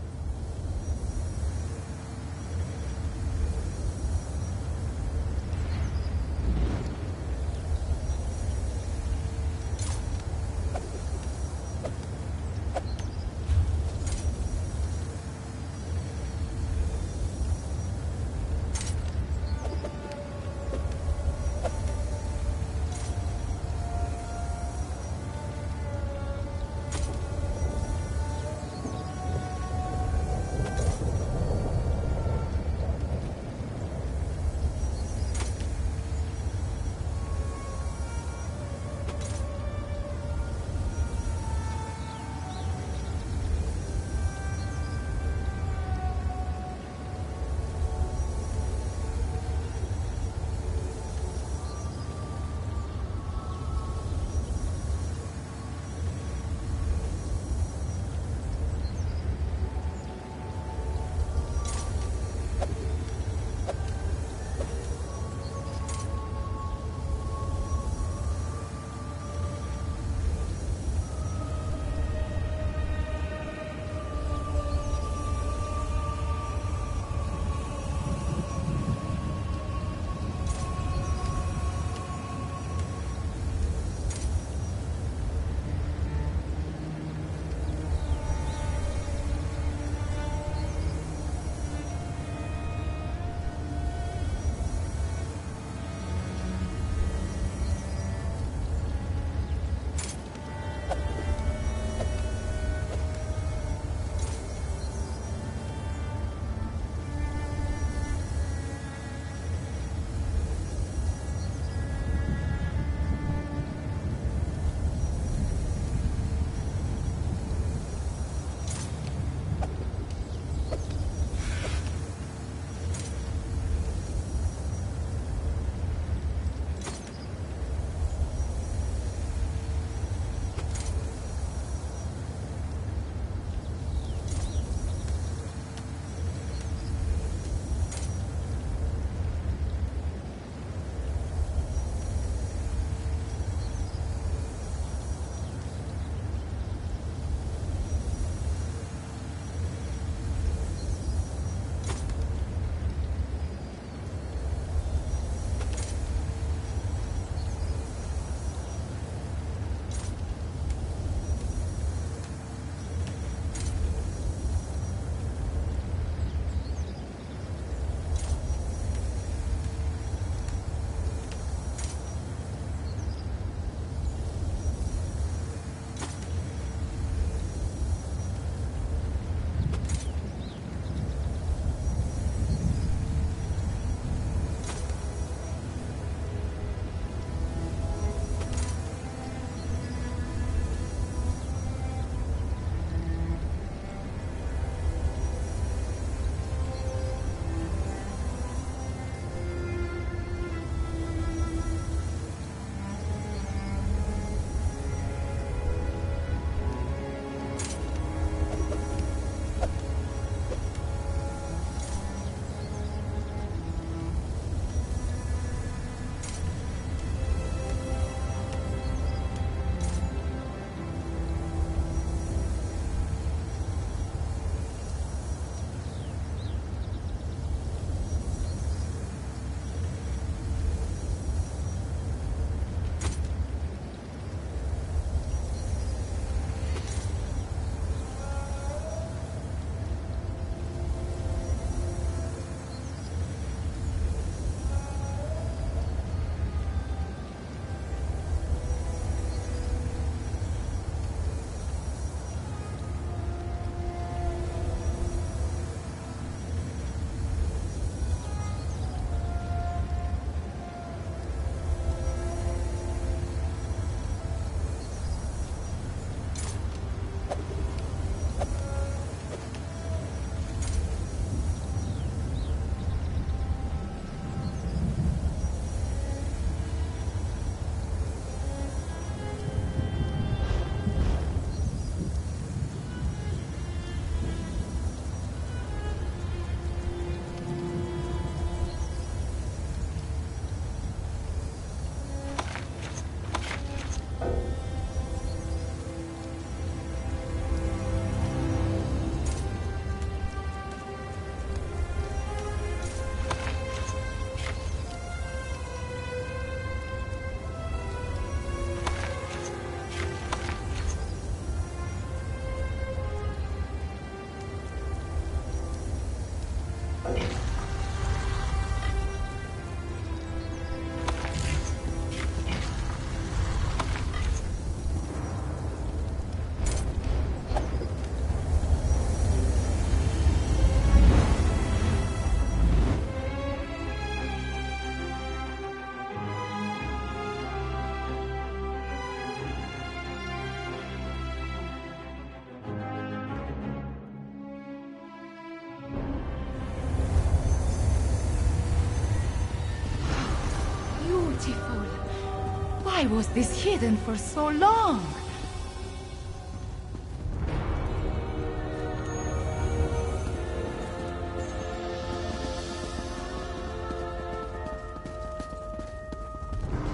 I: Why was this hidden for so long?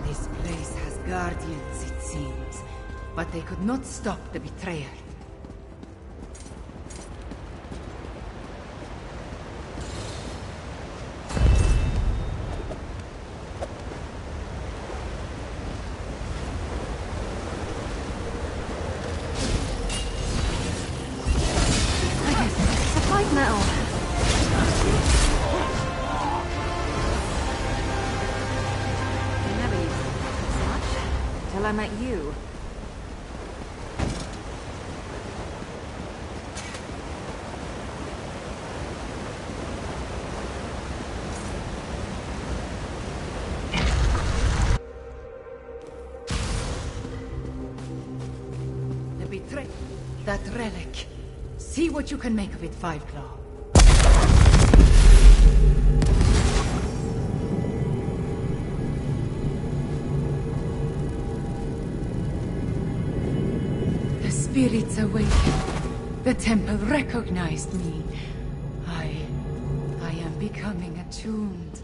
I: This place has guardians, it seems, but they could not stop the betrayer.
A: I met you.
I: The betray... that relic. See what you can make of it, Fiveclaw. Spirits awakened. The temple recognized me. I am becoming attuned.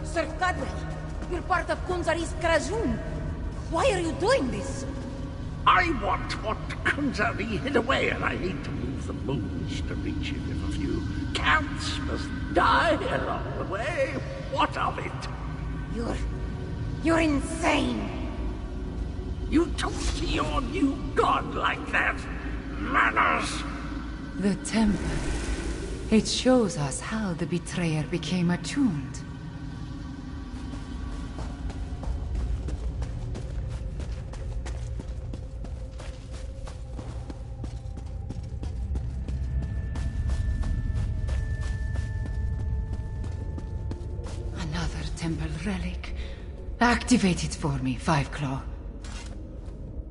M: Sir Cadwell, you're part of Kunzari's Krajun. Why are you doing this?
O: I want what Kunzari hid away, and I hate to move the moons to reach it if a few counts must die along the way. What of it?
M: You're insane.
O: You talk to your new god like that? Manners!
I: The temple. It shows us how the betrayer became attuned. Another temple relic. Activate it for me, Fiveclaw.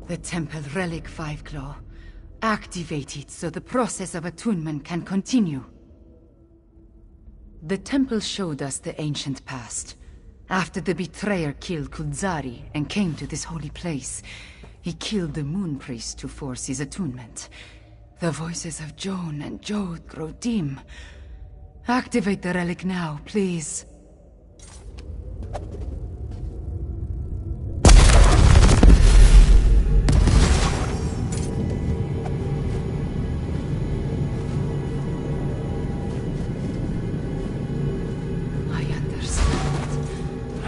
I: The temple relic, Fiveclaw. Activate it so the process of attunement can continue. The temple showed us the ancient past. After the betrayer killed Kunzari and came to this holy place, he killed the moon priest to force his attunement. The voices of Joan and Jode grow dim. Activate the relic now, please.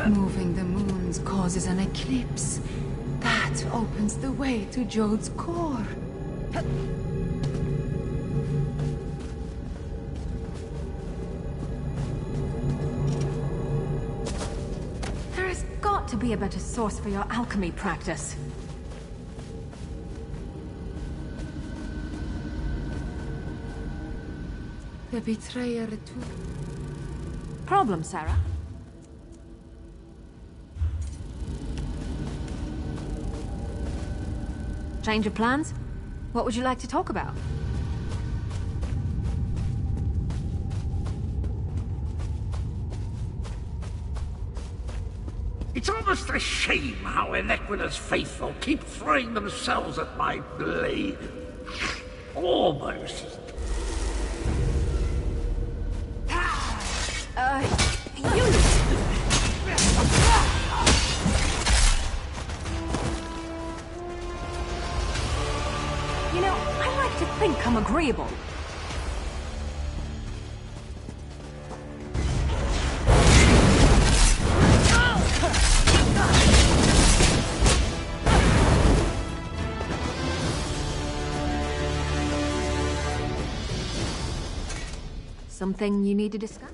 I: Moving the moons causes an eclipse. That opens the way to Jode's core.
A: There has got to be a better source for your alchemy practice.
I: The betrayer
A: Problem, Sarah? Change of plans? What would you like to talk about?
O: It's almost a shame how Enequida's faithful keep throwing themselves at my blade. Almost.
A: You... You know, I like to think I'm agreeable. Something you need to discuss?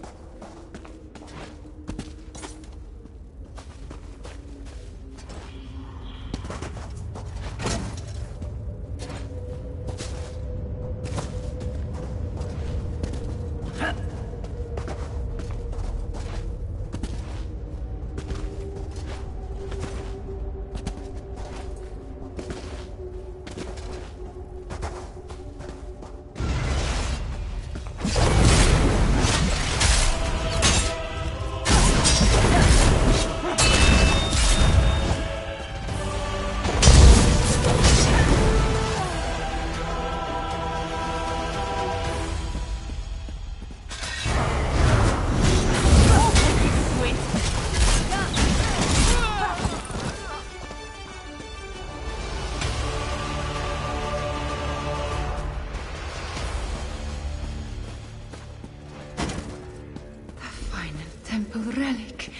I: Temple relic.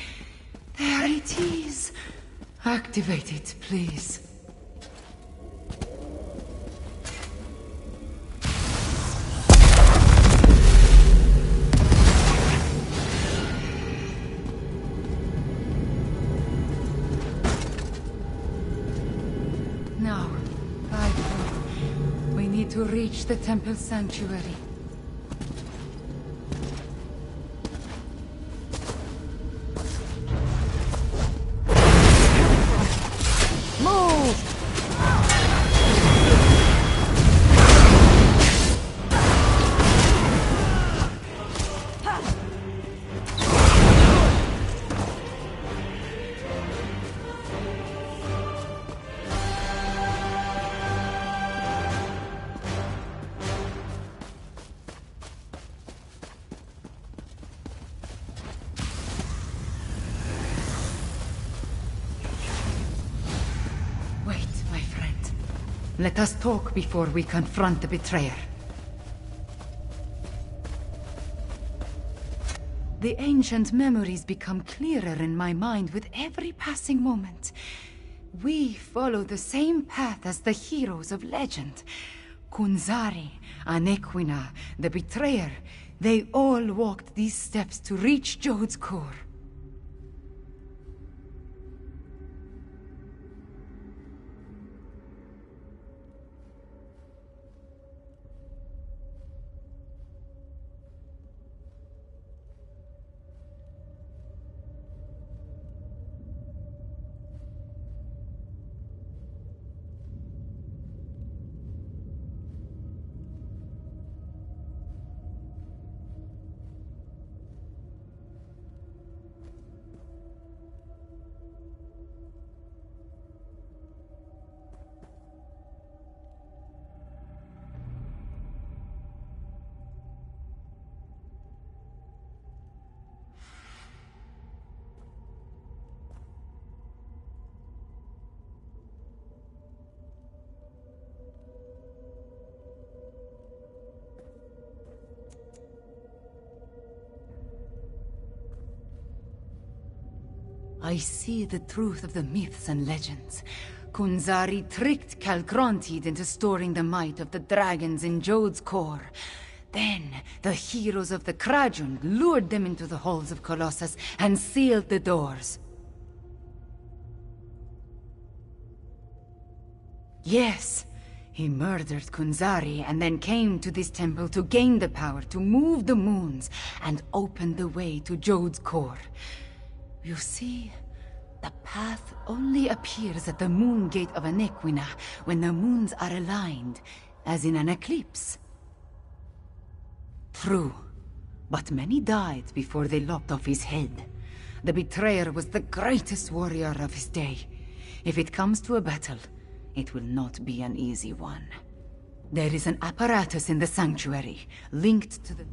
I: There it is. Activate it, please. Now, we need to reach the temple sanctuary. Let us talk before we confront the betrayer. The ancient memories become clearer in my mind with every passing moment. We follow the same path as the heroes of legend. Kunzari, Anequina, the betrayer, they all walked these steps to reach Jode's core. I see the truth of the myths and legends. Kunzari tricked Calcrontid into storing the might of the dragons in Jode's core. Then, the heroes of the Krajund lured them into the halls of Colossus and sealed the doors. Yes, he murdered Kunzari and then came to this temple to gain the power to move the moons and open the way to Jode's core. You see, the path only appears at the moon gate of Anequina when the moons are aligned, as in an eclipse. True, but many died before they lopped off his head. The betrayer was the greatest warrior of his day. If it comes to a battle, it will not be an easy one. There is an apparatus in the sanctuary, linked to the...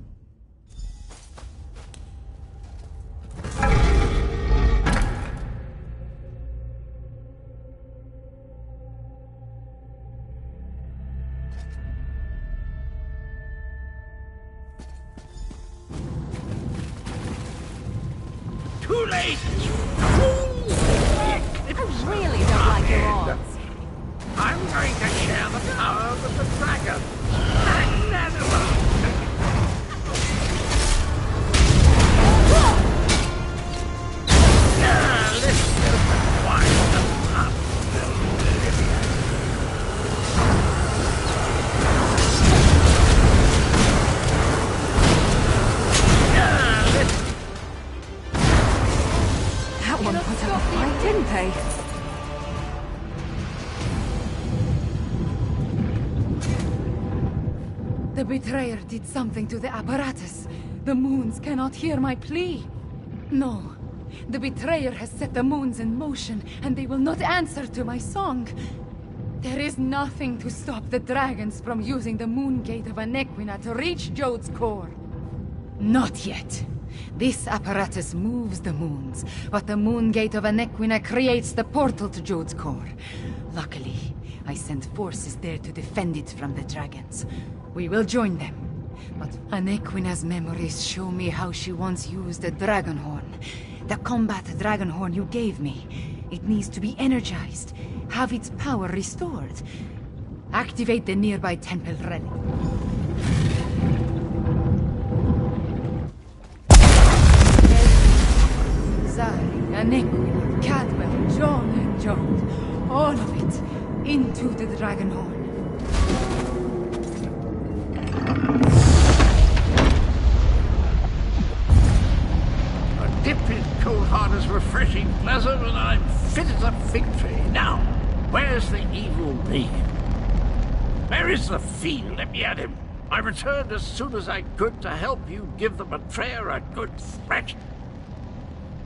O: Too late!
A: I really don't like your odds.
O: I'm going to share the power with the dragon. Magnanimous!
I: The betrayer did something to the apparatus. The moons cannot hear my plea. No. The betrayer has set the moons in motion, and they will not answer to my song. There is nothing to stop the dragons from using the moon gate of Anequina to reach Jode's core. Not yet. This apparatus moves the moons, but the moon gate of Anequina creates the portal to Jode's core. Luckily, I sent forces there to defend it from the dragons. We will join them. But Anequina's memories show me how she once used the Dragonhorn. The combat Dragonhorn you gave me. It needs to be energized. Have its power restored. Activate the nearby temple relic. Zari, Anequina, Cadwell, John and Jode. All of it into the Dragonhorn.
O: A dip in cold hard is refreshing pleasant, and I'm fit as a fig tree. Now, where's the evil me? Where is the fiend? Let me at him. I returned as soon as I could to help you give the betrayer a good thrashing.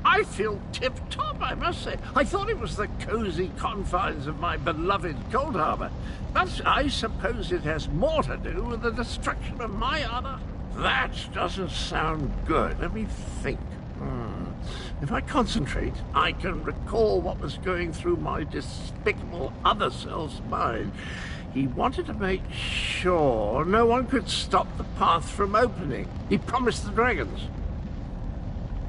O: I feel tip-top, I must say. I thought it was the cozy confines of my beloved Coldharbour, but I suppose it has more to do with the destruction of my honor. That doesn't sound good. Let me think. If I concentrate, I can recall what was going through my despicable other self's mind. He wanted to make sure no one could stop the path from opening. He promised the dragons.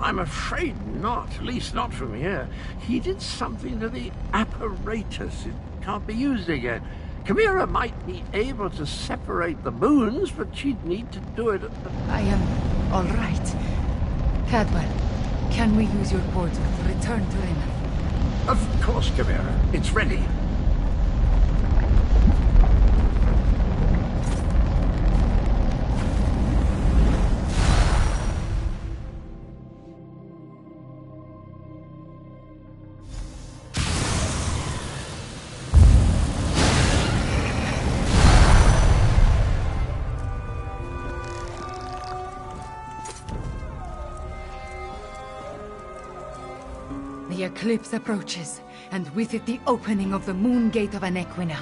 O: I'm afraid not, at least not from here. He did something to the apparatus. It can't be used again. Chimera might be able to separate the moons, but she'd need to do it at the...
I: I am all right. Cadwell, can we use your portal to return to Rimmon?
O: Of course, Chimera. It's ready.
I: The eclipse approaches, and with it the opening of the moon gate of Anequina.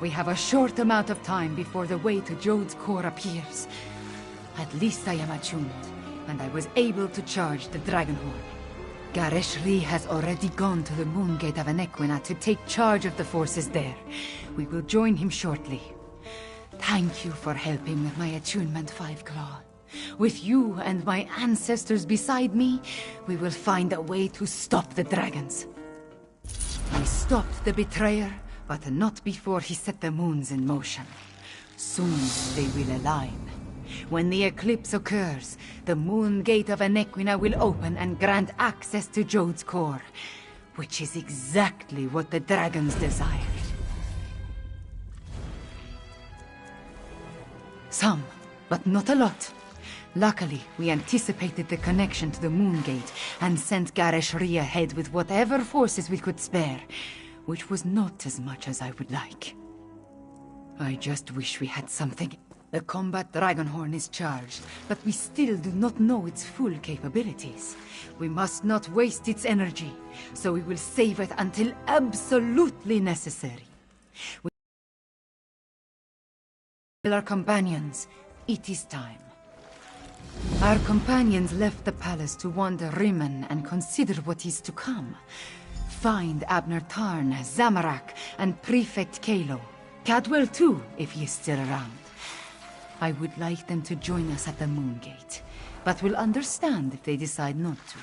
I: We have a short amount of time before the way to Jode's core appears. At least I am attuned, and I was able to charge the Dragonhorn. Gareshri has already gone to the moon gate of Anequina to take charge of the forces there. We will join him shortly. Thank you for helping with my attunement, Fiveclaw. With you and my ancestors beside me, we will find a way to stop the dragons. We stopped the betrayer, but not before he set the moons in motion. Soon they will align. When the eclipse occurs, the moon gate of Anequina will open and grant access to Jode's core, which is exactly what the dragons desired. Some, but not a lot. Luckily, we anticipated the connection to the moon gate and sent Gareshri ahead with whatever forces we could spare, which was not as much as I would like. I just wish we had something. The combat Dragonhorn is charged, but we still do not know its full capabilities. We must not waste its energy, so we will save it until absolutely necessary. We tell our companions, it is time. Our companions left the palace to wander Rimmon and consider what is to come. Find Abner Tarn, Zamorak, and Prefect Kalo. Cadwell too, if he is still around. I would like them to join us at the Moon Gate, but will understand if they decide not to.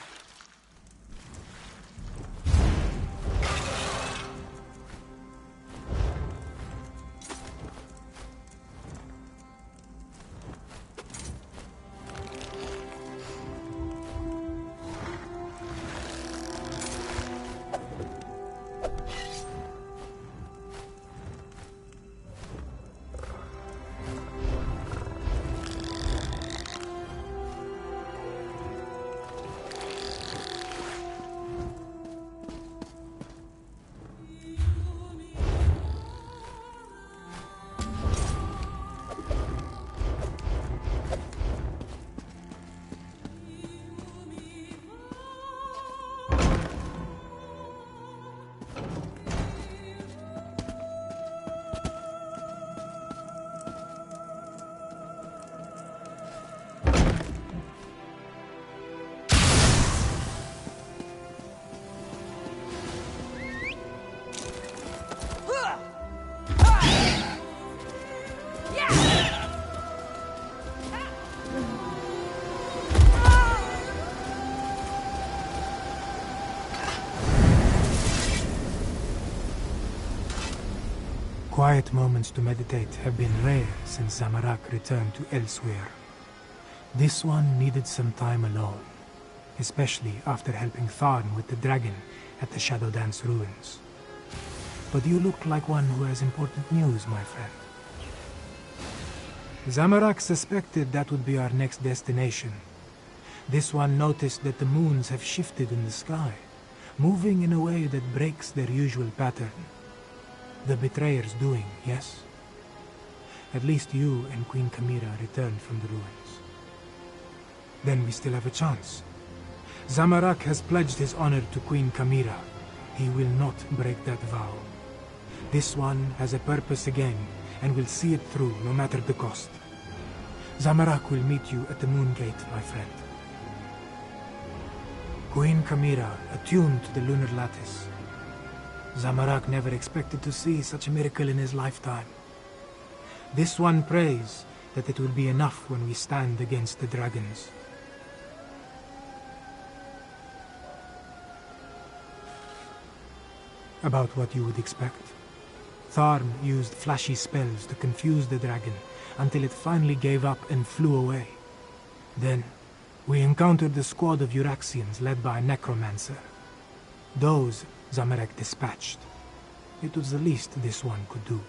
C: Quiet moments to meditate have been rare since Zamorak returned to Elsewhere. This one needed some time alone, especially after helping Tharn with the dragon at the Shadow Dance ruins. But you look like one who has important news, my friend. Zamorak suspected that would be our next destination. This one noticed that the moons have shifted in the sky, moving in a way that breaks their usual pattern. The betrayer's doing, yes? At least you and Queen Kamira returned from the ruins. Then we still have a chance. Zamorak has pledged his honor to Queen Kamira. He will not break that vow. This one has a purpose again, and will see it through no matter the cost. Zamorak will meet you at the Moon Gate, my friend. Queen Kamira, attuned to the lunar lattice. Zamorak never expected to see such a miracle in his lifetime. This one prays that it will be enough when we stand against the dragons. About what you would expect. Tharn used flashy spells to confuse the dragon until it finally gave up and flew away. Then, we encountered a squad of Euraxians led by a necromancer. Those Zamorak dispatched. It was the least this one could do.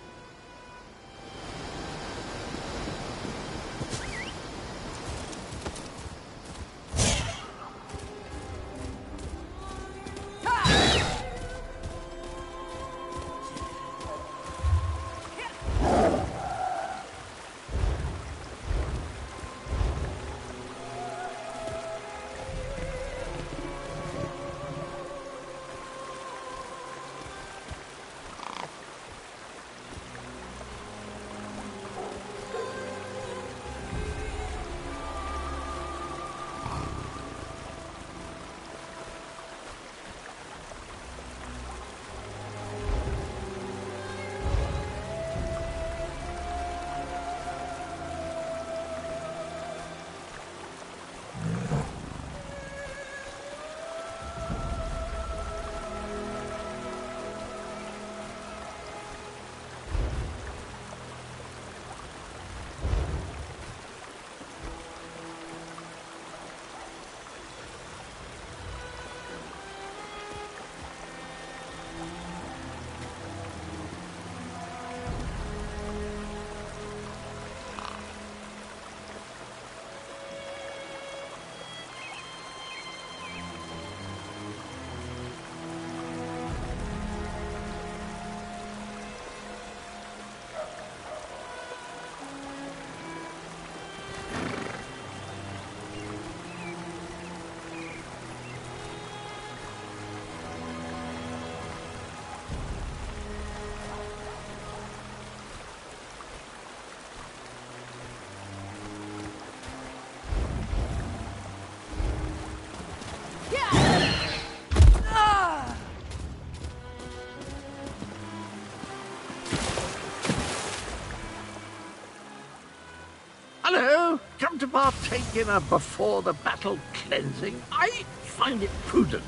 H: Hello! Come to partake in a before-the-battle cleansing? I find it prudent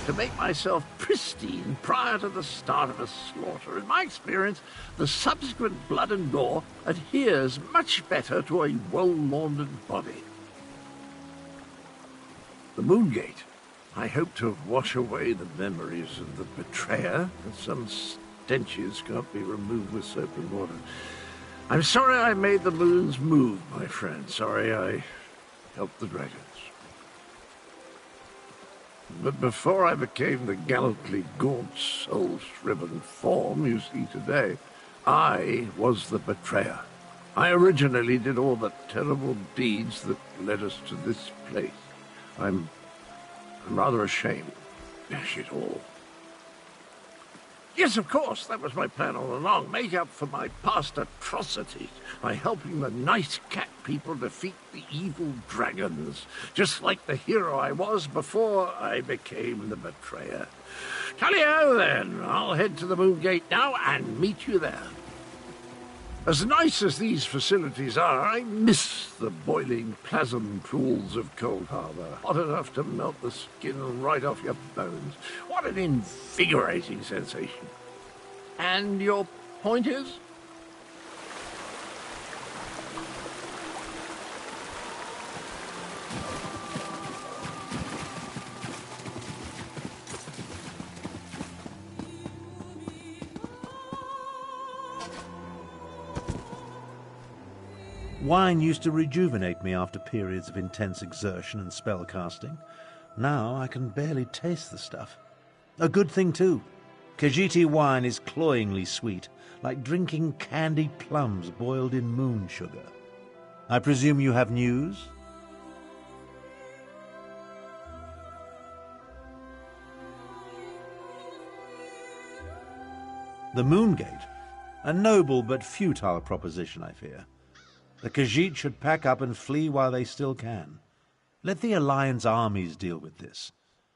H: to make myself pristine prior to the start of a slaughter. In my experience, the subsequent blood and gore adheres much better to a well-laundered body. The Moongate. I hope to wash away the memories of the betrayer, and some stenches can't be removed with soap and water. I'm sorry I made the moons move, my friend. Sorry I helped the dragons. But before I became the gallantly gaunt, soul-shriven form you see today, I was the betrayer. I originally did all the terrible deeds that led us to this place. I'm rather ashamed. Dash it all. Yes, of course, that was my plan all along. Make up for my past atrocities by helping the nice cat people defeat the evil dragons, just like the hero I was before I became the betrayer. Tally-ho, then. I'll head to the Moongate now and meet you there. As nice as these facilities are, I miss the boiling plasm pools of Cold Harbor. Hot enough to melt the skin right off your bones. What an invigorating sensation. And your Point is?
B: Wine used to rejuvenate me after periods of intense exertion and spell casting. Now I can barely taste the stuff. A good thing, too. Khajiiti wine is cloyingly sweet, like drinking candied plums boiled in moon sugar. I presume you have news? The Moongate? A noble but futile proposition, I fear. The Khajiit should pack up and flee while they still can. Let the Alliance armies deal with this.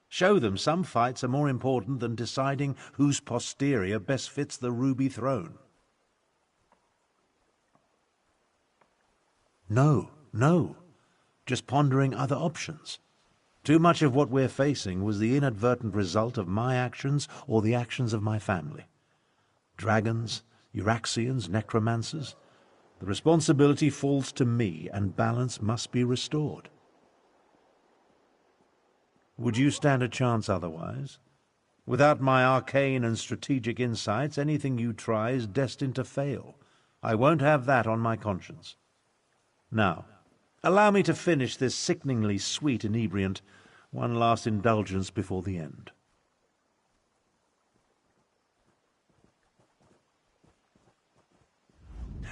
B: Show them some fights are more important than deciding whose posterior best fits the Ruby Throne. No. Just pondering other options. Too much of what we're facing was the inadvertent result of my actions or the actions of my family. Dragons, Euraxians, necromancers. The responsibility falls to me, and balance must be restored. Would you stand a chance otherwise? Without my arcane and strategic insights, anything you try is destined to fail. I won't have that on my conscience. Now, allow me to finish this sickeningly sweet inebriant, one last indulgence before the end.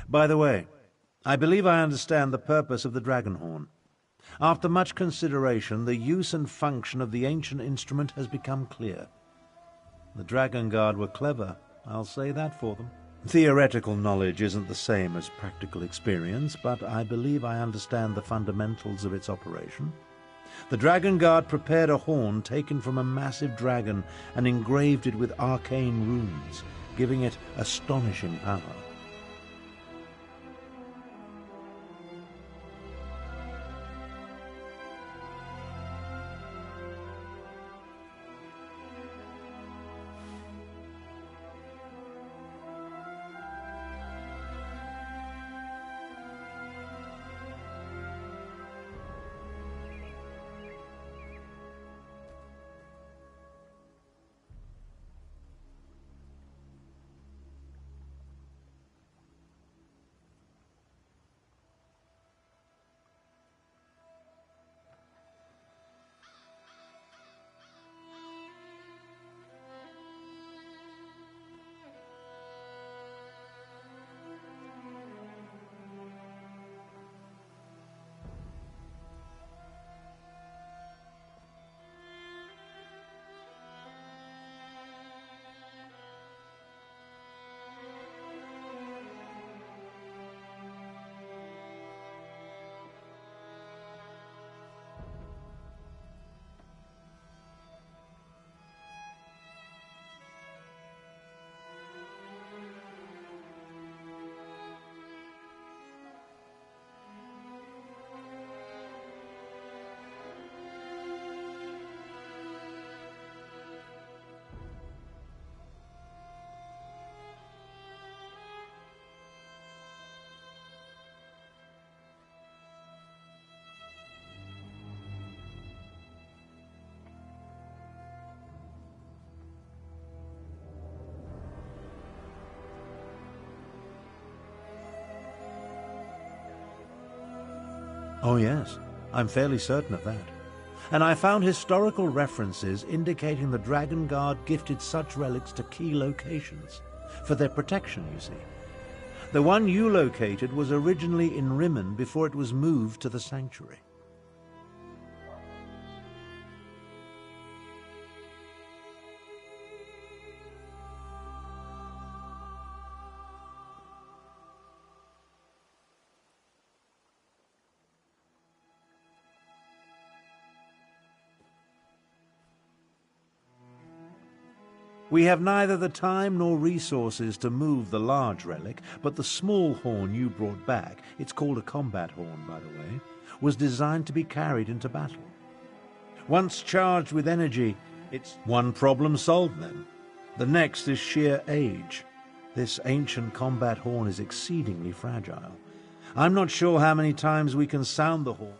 B: By the way, I believe I understand the purpose of the Dragonhorn. After much consideration, the use and function of the ancient instrument has become clear. The Dragon Guard were clever, I'll say that for them. Theoretical knowledge isn't the same as practical experience, but I believe I understand the fundamentals of its operation. The Dragon Guard prepared a horn taken from a massive dragon and engraved it with arcane runes, giving it astonishing power. Oh yes, I'm fairly certain of that. And I found historical references indicating the Dragon Guard gifted such relics to key locations, for their protection, you see. The one you located was originally in Rimmen before it was moved to the Sanctuary. We have neither the time nor resources to move the large relic, but the small horn you brought back, it's called a combat horn, by the way, was designed to be carried into battle. Once charged with energy, it's one problem solved then. The next is sheer age. This ancient combat horn is exceedingly fragile. I'm not sure how many times we can sound the horn.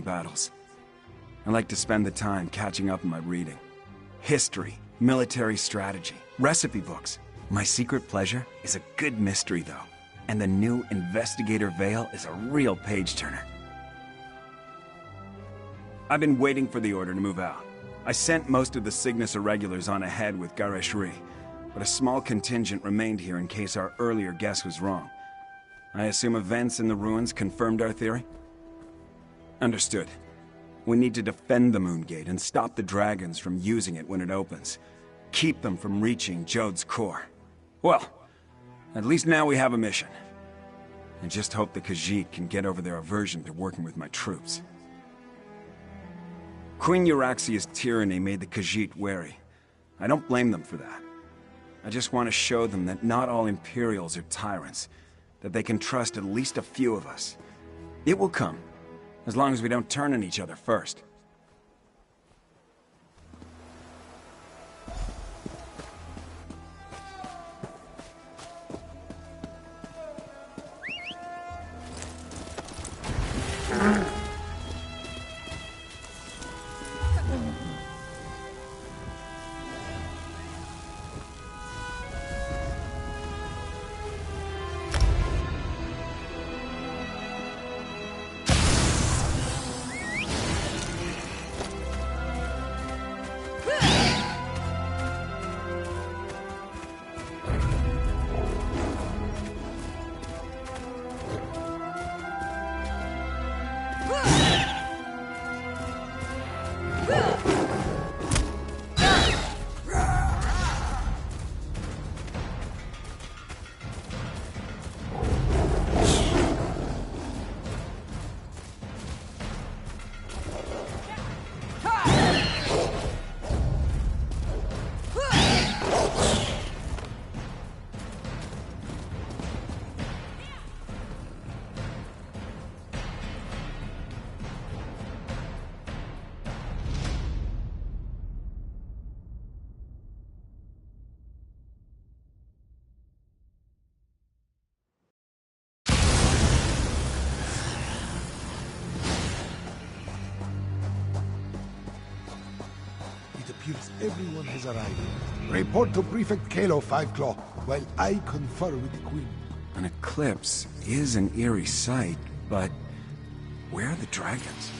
D: Battles. I like to spend the time catching up on my reading. History, military strategy, recipe books. My secret pleasure is a good mystery, though. And the new Investigator Veil is a real page-turner. I've been waiting for the order to move out. I sent most of the Cygnus Irregulars on ahead with Gareshri, but a small contingent remained here in case our earlier guess was wrong. I assume events in the ruins confirmed our theory? Understood. We need to defend the Moongate and stop the dragons from using it when it opens. Keep them from reaching Jode's core. Well, at least now we have a mission. I just hope the Khajiit can get over their aversion to working with my troops. Queen Euraxia's tyranny made the Khajiit wary. I don't blame them for that. I just want to show them that not all Imperials are tyrants, that they can trust at least a few of us. It will come. As long as we don't turn on each other first.
J: Everyone has arrived. Report to Prefect Kalo, Five Claw, while I confer with the Queen.
D: An eclipse is an eerie sight, but where are the dragons?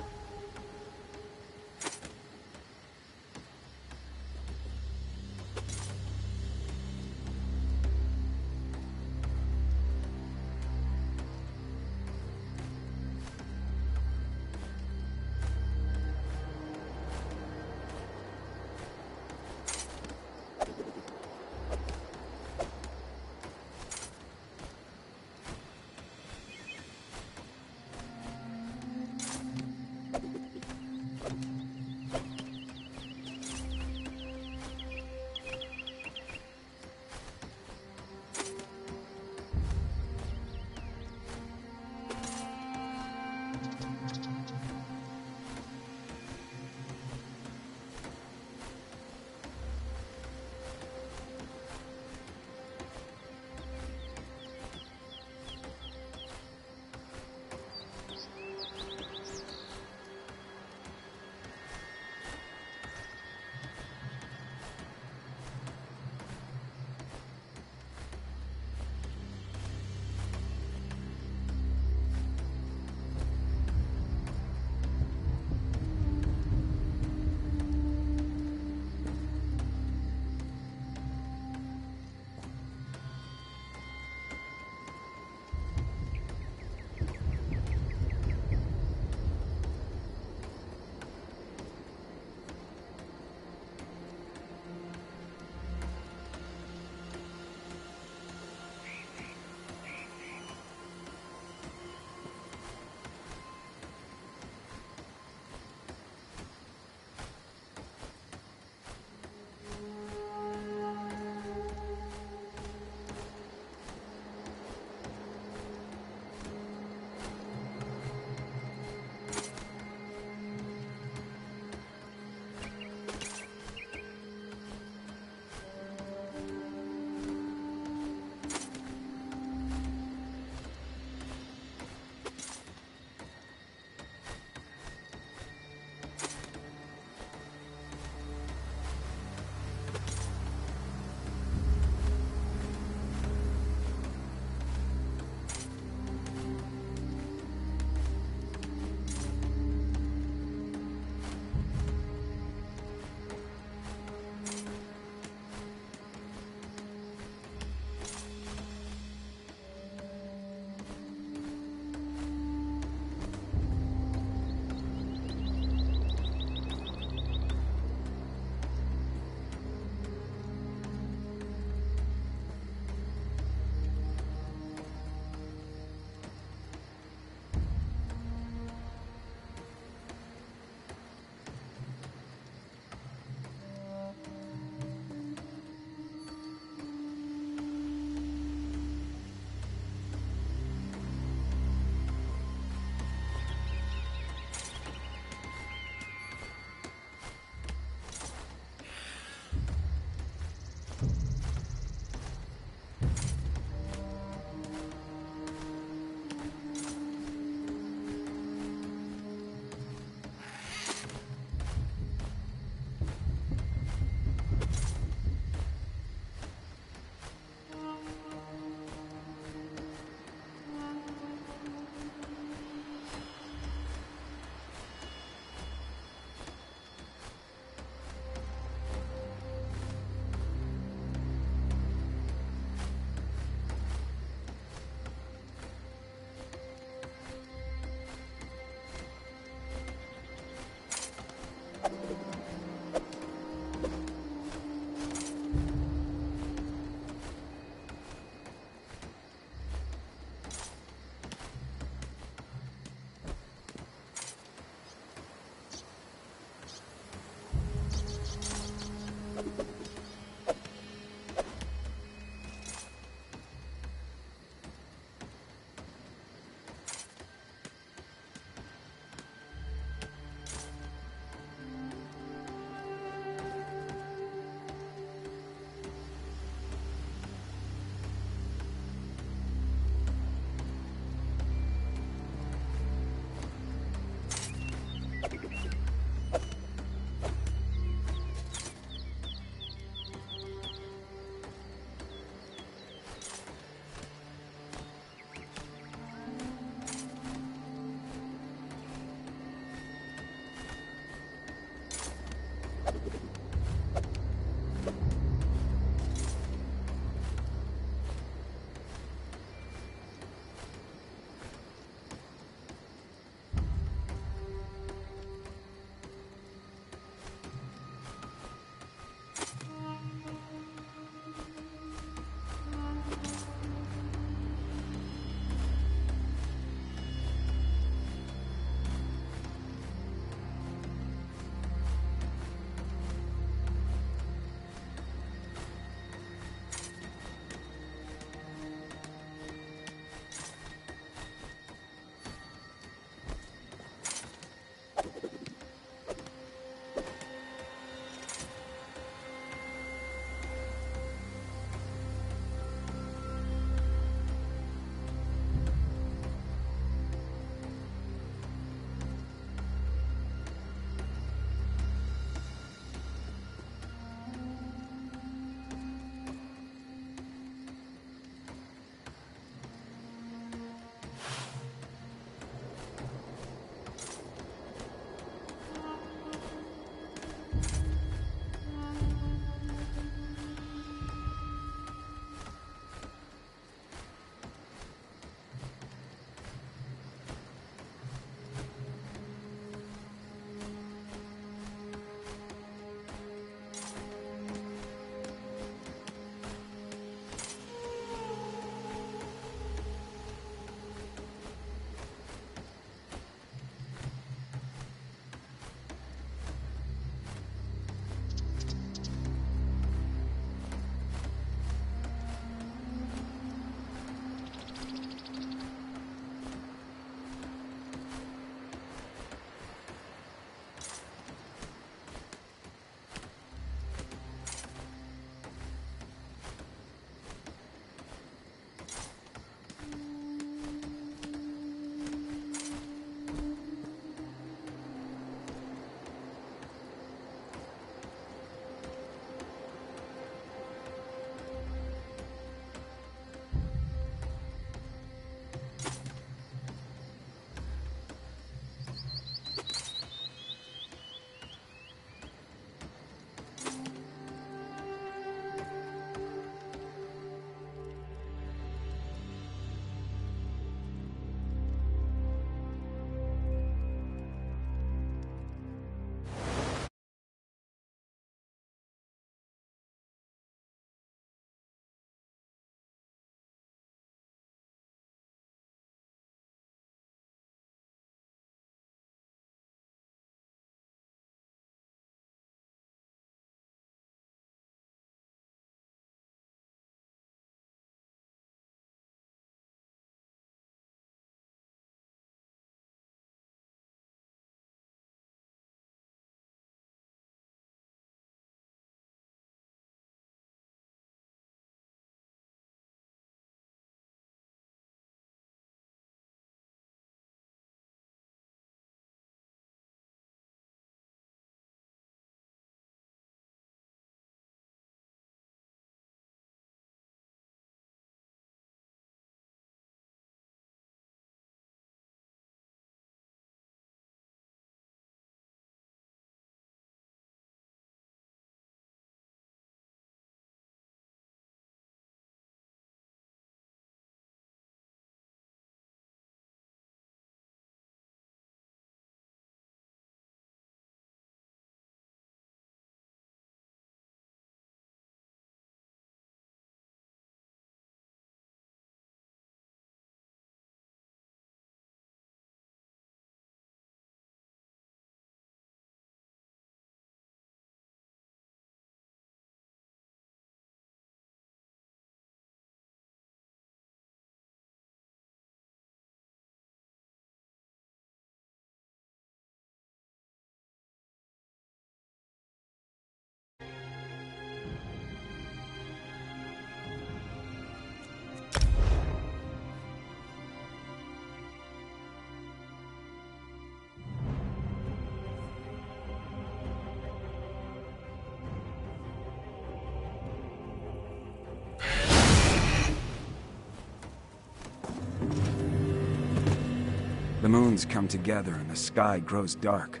D: The moons come together and the sky grows dark.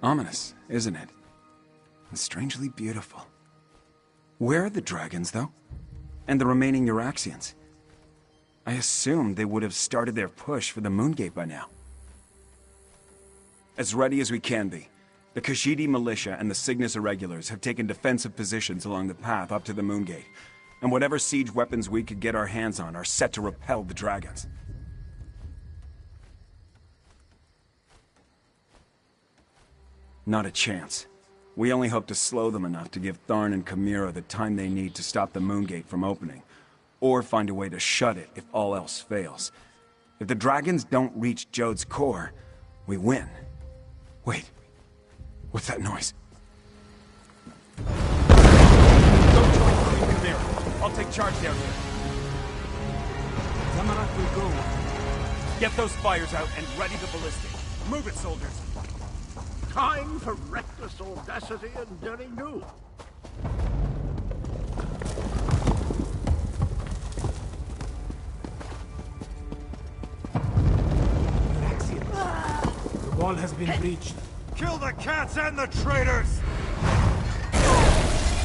D: Ominous, isn't it? And strangely beautiful. Where are the dragons, though? And the remaining Euraxians? I assumed they would have started their push for the Moongate by now. As ready as we can be, the Khajiit militia and the Cygnus Irregulars have taken defensive positions along the path up to the Moongate, and whatever siege weapons we could get our hands on are set to repel the dragons. Not a chance. We only hope to slow them enough to give Tharn and Chimera the time they need to stop the Moongate from opening, or find a way to shut it if all else fails. If the dragons don't reach Jode's core, we win. Wait, what's that noise?
P: Don't join Queen Chimera. I'll take charge down here. Zamorak will go. Get those fires out and ready the ballistic. Move it, soldiers.
O: Time for reckless audacity and daring do.
C: The wall has been breached.
P: Kill the cats and the traitors!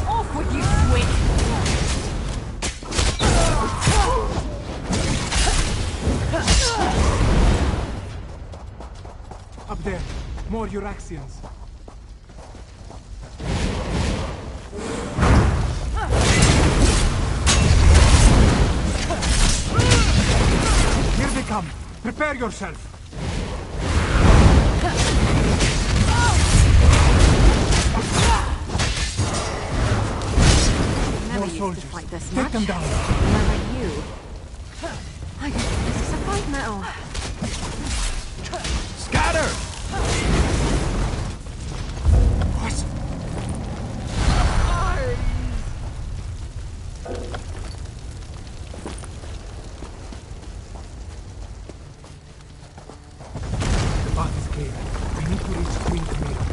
A: Off with you, Squid!
C: Up there, more Euraxians. Here they come. Prepare yourself. More soldiers. Take them down.
L: Like you. I guess this is a fight now.
P: Scatter!
C: What? The path is clear. We need to reach Queen Chimera.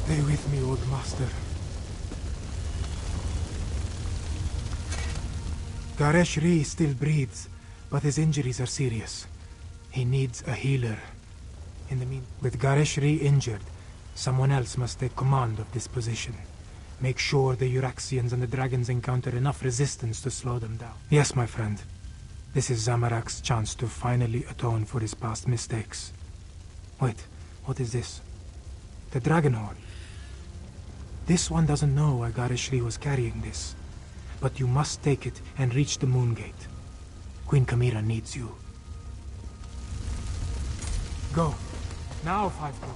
C: Stay with me, old master. Gareshri still breathes, but his injuries are serious. He needs a healer. In the meantime, with Gareshri injured, someone else must take command of this position. Make sure the Euraxians and the dragons encounter enough resistance to slow them down. Yes, my friend. This is Zamorak's chance to finally atone for his past mistakes. Wait, what is this? The dragon horn. This one doesn't know why Gareshri was carrying this. But you must take it and reach the Moongate. Queen Chimera needs you. Go. Now, Five Claw.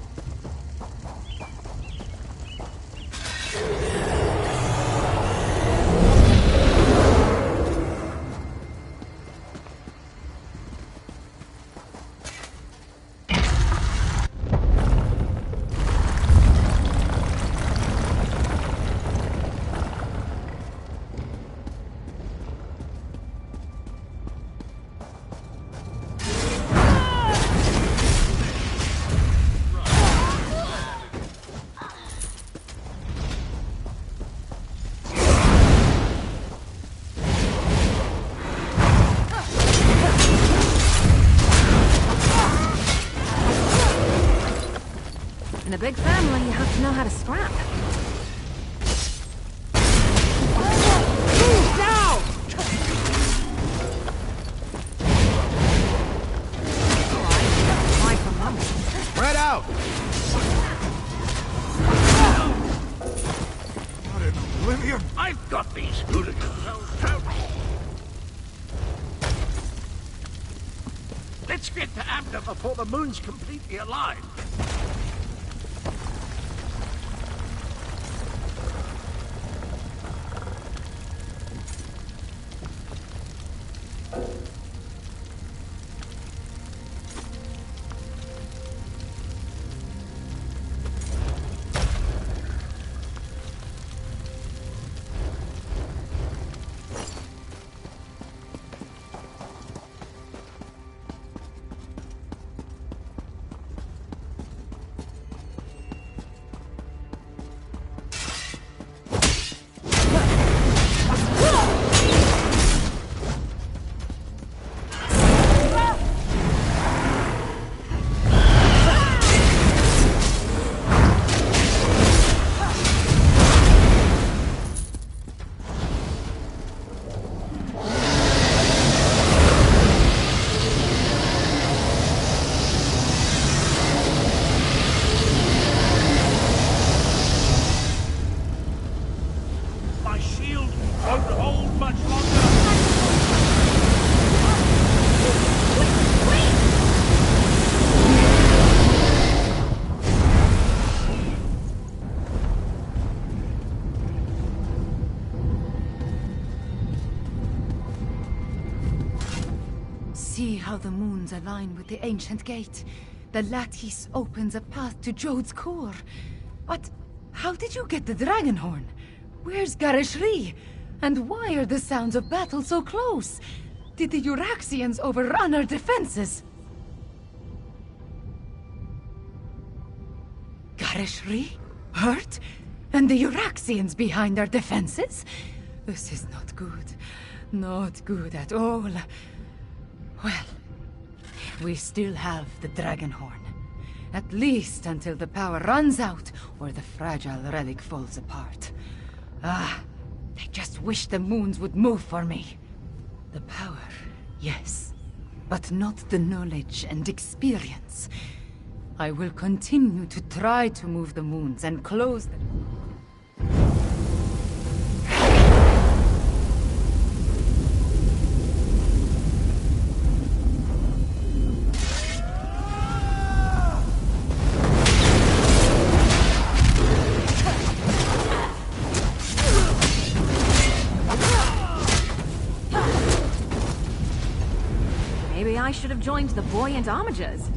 L: In a big family, you have to know how to scrap. Move now!
P: Spread out!
O: What in oblivion? I've got these hooligans all trounced. Let's get to Abner before the moon's completely alive.
P: shield won't hold much longer!
I: See how the moons align with the ancient gate. The lattice opens a path to Jode's core. But how did you get the dragon horn? Where's Garishri? And why are the sounds of battle so close? Did the Euraxians overrun our defenses? Garishri? Hurt? And the Euraxians behind our defenses? This is not good. Not good at all. Well, we still have the dragon horn. At least until the power runs out or the fragile relic falls apart. I just wish the moons would move for me. The power, yes, but not the knowledge and experience. I will continue to try to move the moons and close them.
A: Maybe I should have joined the buoyant homages.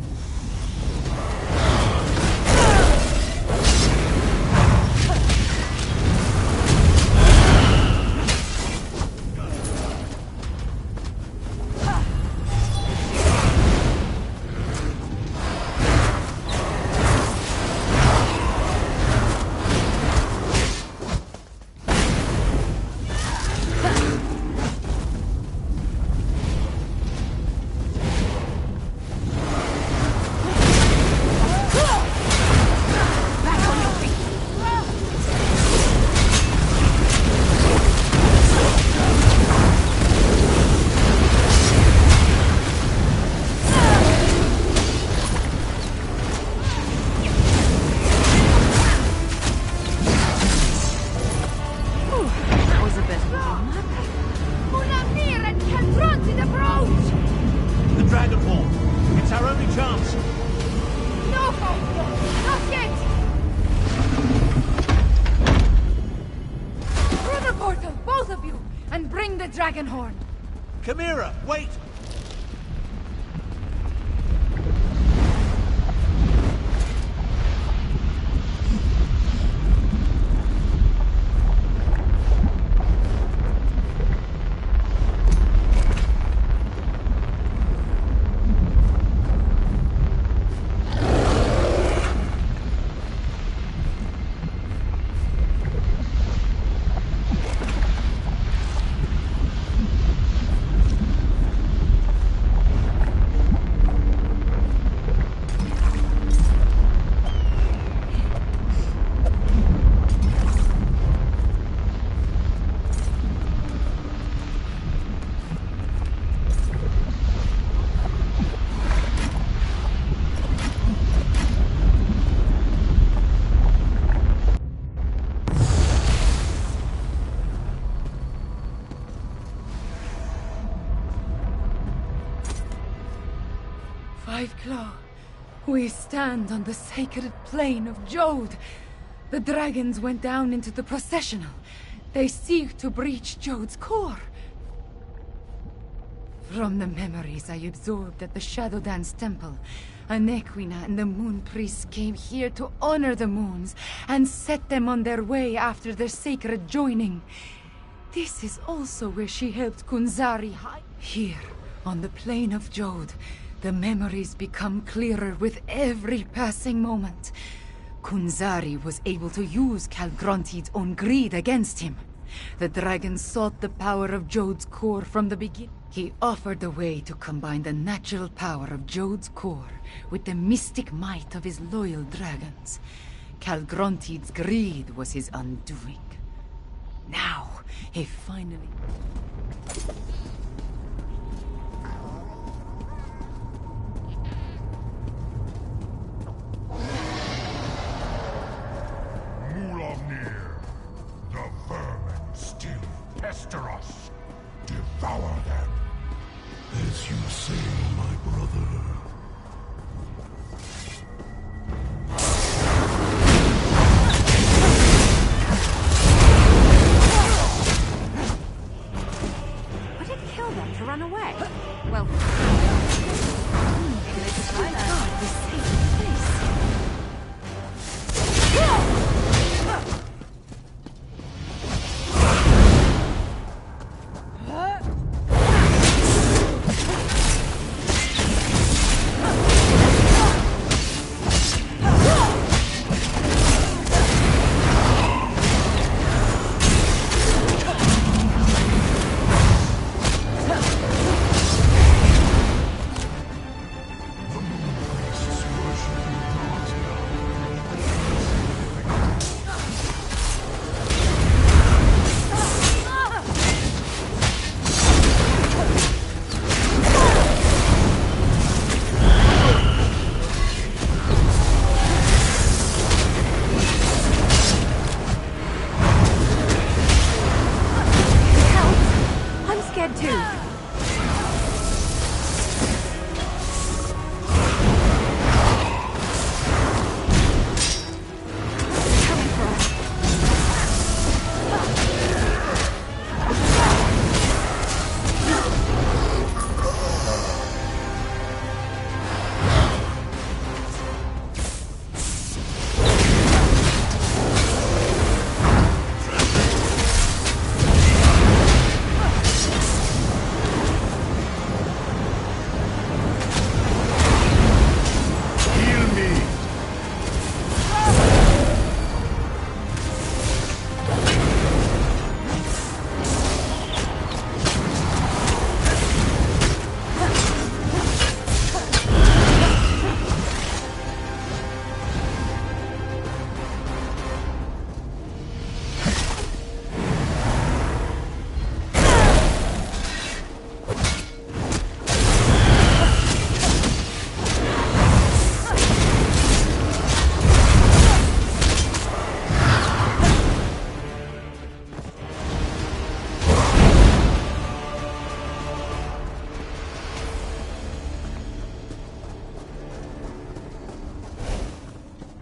I: Dragon horn.
B: Chimera, wait!
I: Fiveclaw, we stand on the sacred plane of Jode. The dragons went down into the processional. They seek to breach Jode's core. From the memories I absorbed at the Shadow Dance Temple, Anequina and the Moon Priests came here to honor the moons and set them on their way after their sacred joining. This is also where she helped Kunzari hide. Here, on the plane of Jode, the memories become clearer with every passing moment. Kunzari was able to use Calgronti's own greed against him. The dragon sought the power of Jode's core from the beginning. He offered a way to combine the natural power of Jode's core with the mystic might of his loyal dragons. Calgronti's greed was his undoing. Now, he finally...
Q: Mulamnir, the vermin steal
J: master us. Devour them. As you say, my brother.
A: What did kill them to run away? Well, maybe they could try that. The safe place.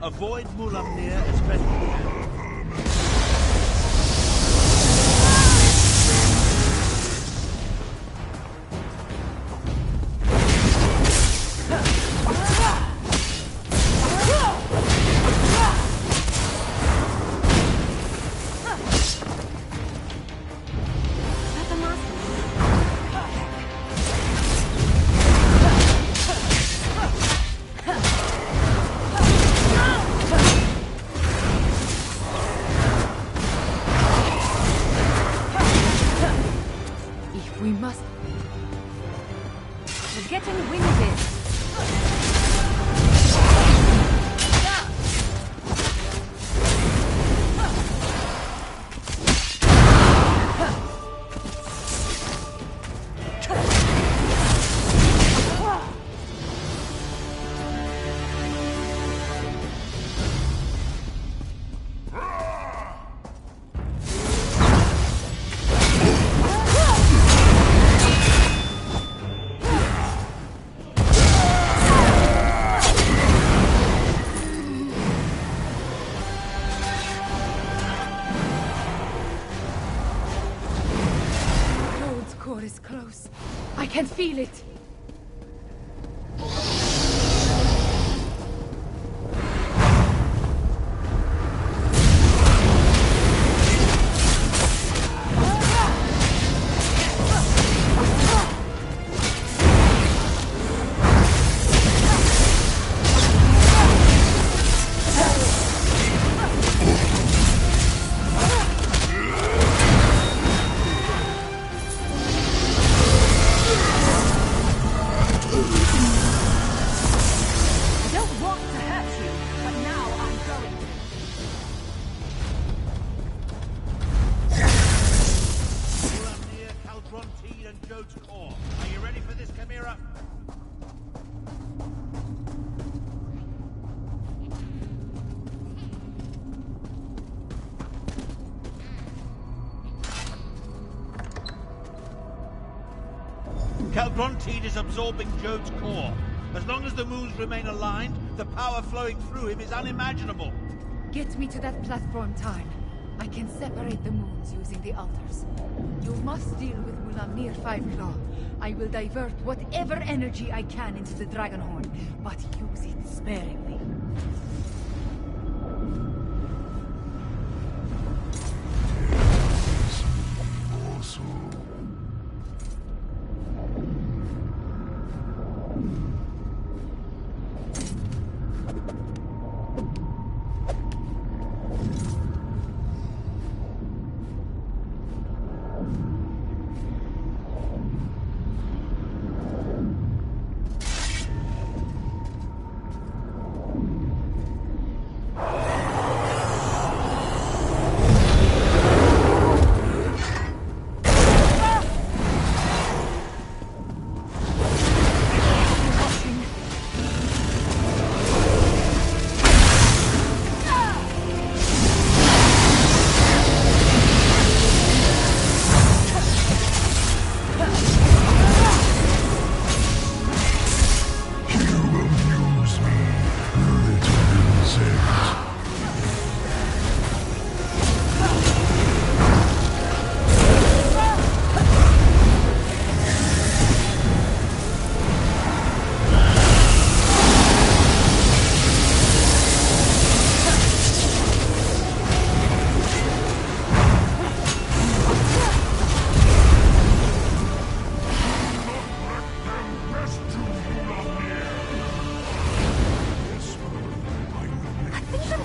B: Avoid Mulamnir as best you can.
A: We must... We're getting winded.
I: Is close. I can feel it.
Q: Calbronteed is absorbing Jode's core. As long as the moons remain aligned, the power flowing through him is unimaginable.
I: Get me to that platform, Tarn. I can separate the moons using the altars. You must deal with Mulamnir Fiveclaw. I will divert whatever energy I can into the Dragonhorn, but use it sparingly.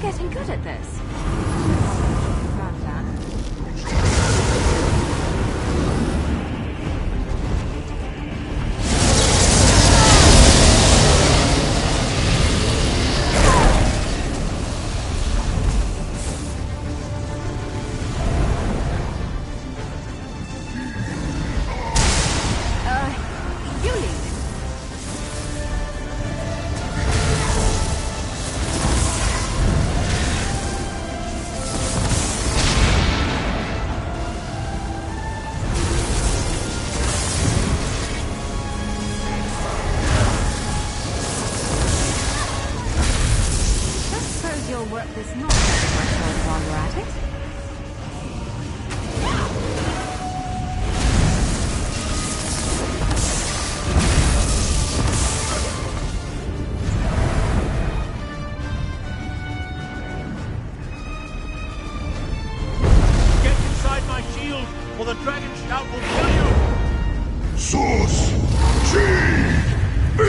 A: Getting good at this. You lead. You'll work this not while you're at it.
Q: Get inside my shield, or the dragon shout will kill you!
J: Source G.B.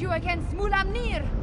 R: you against Mulamnir!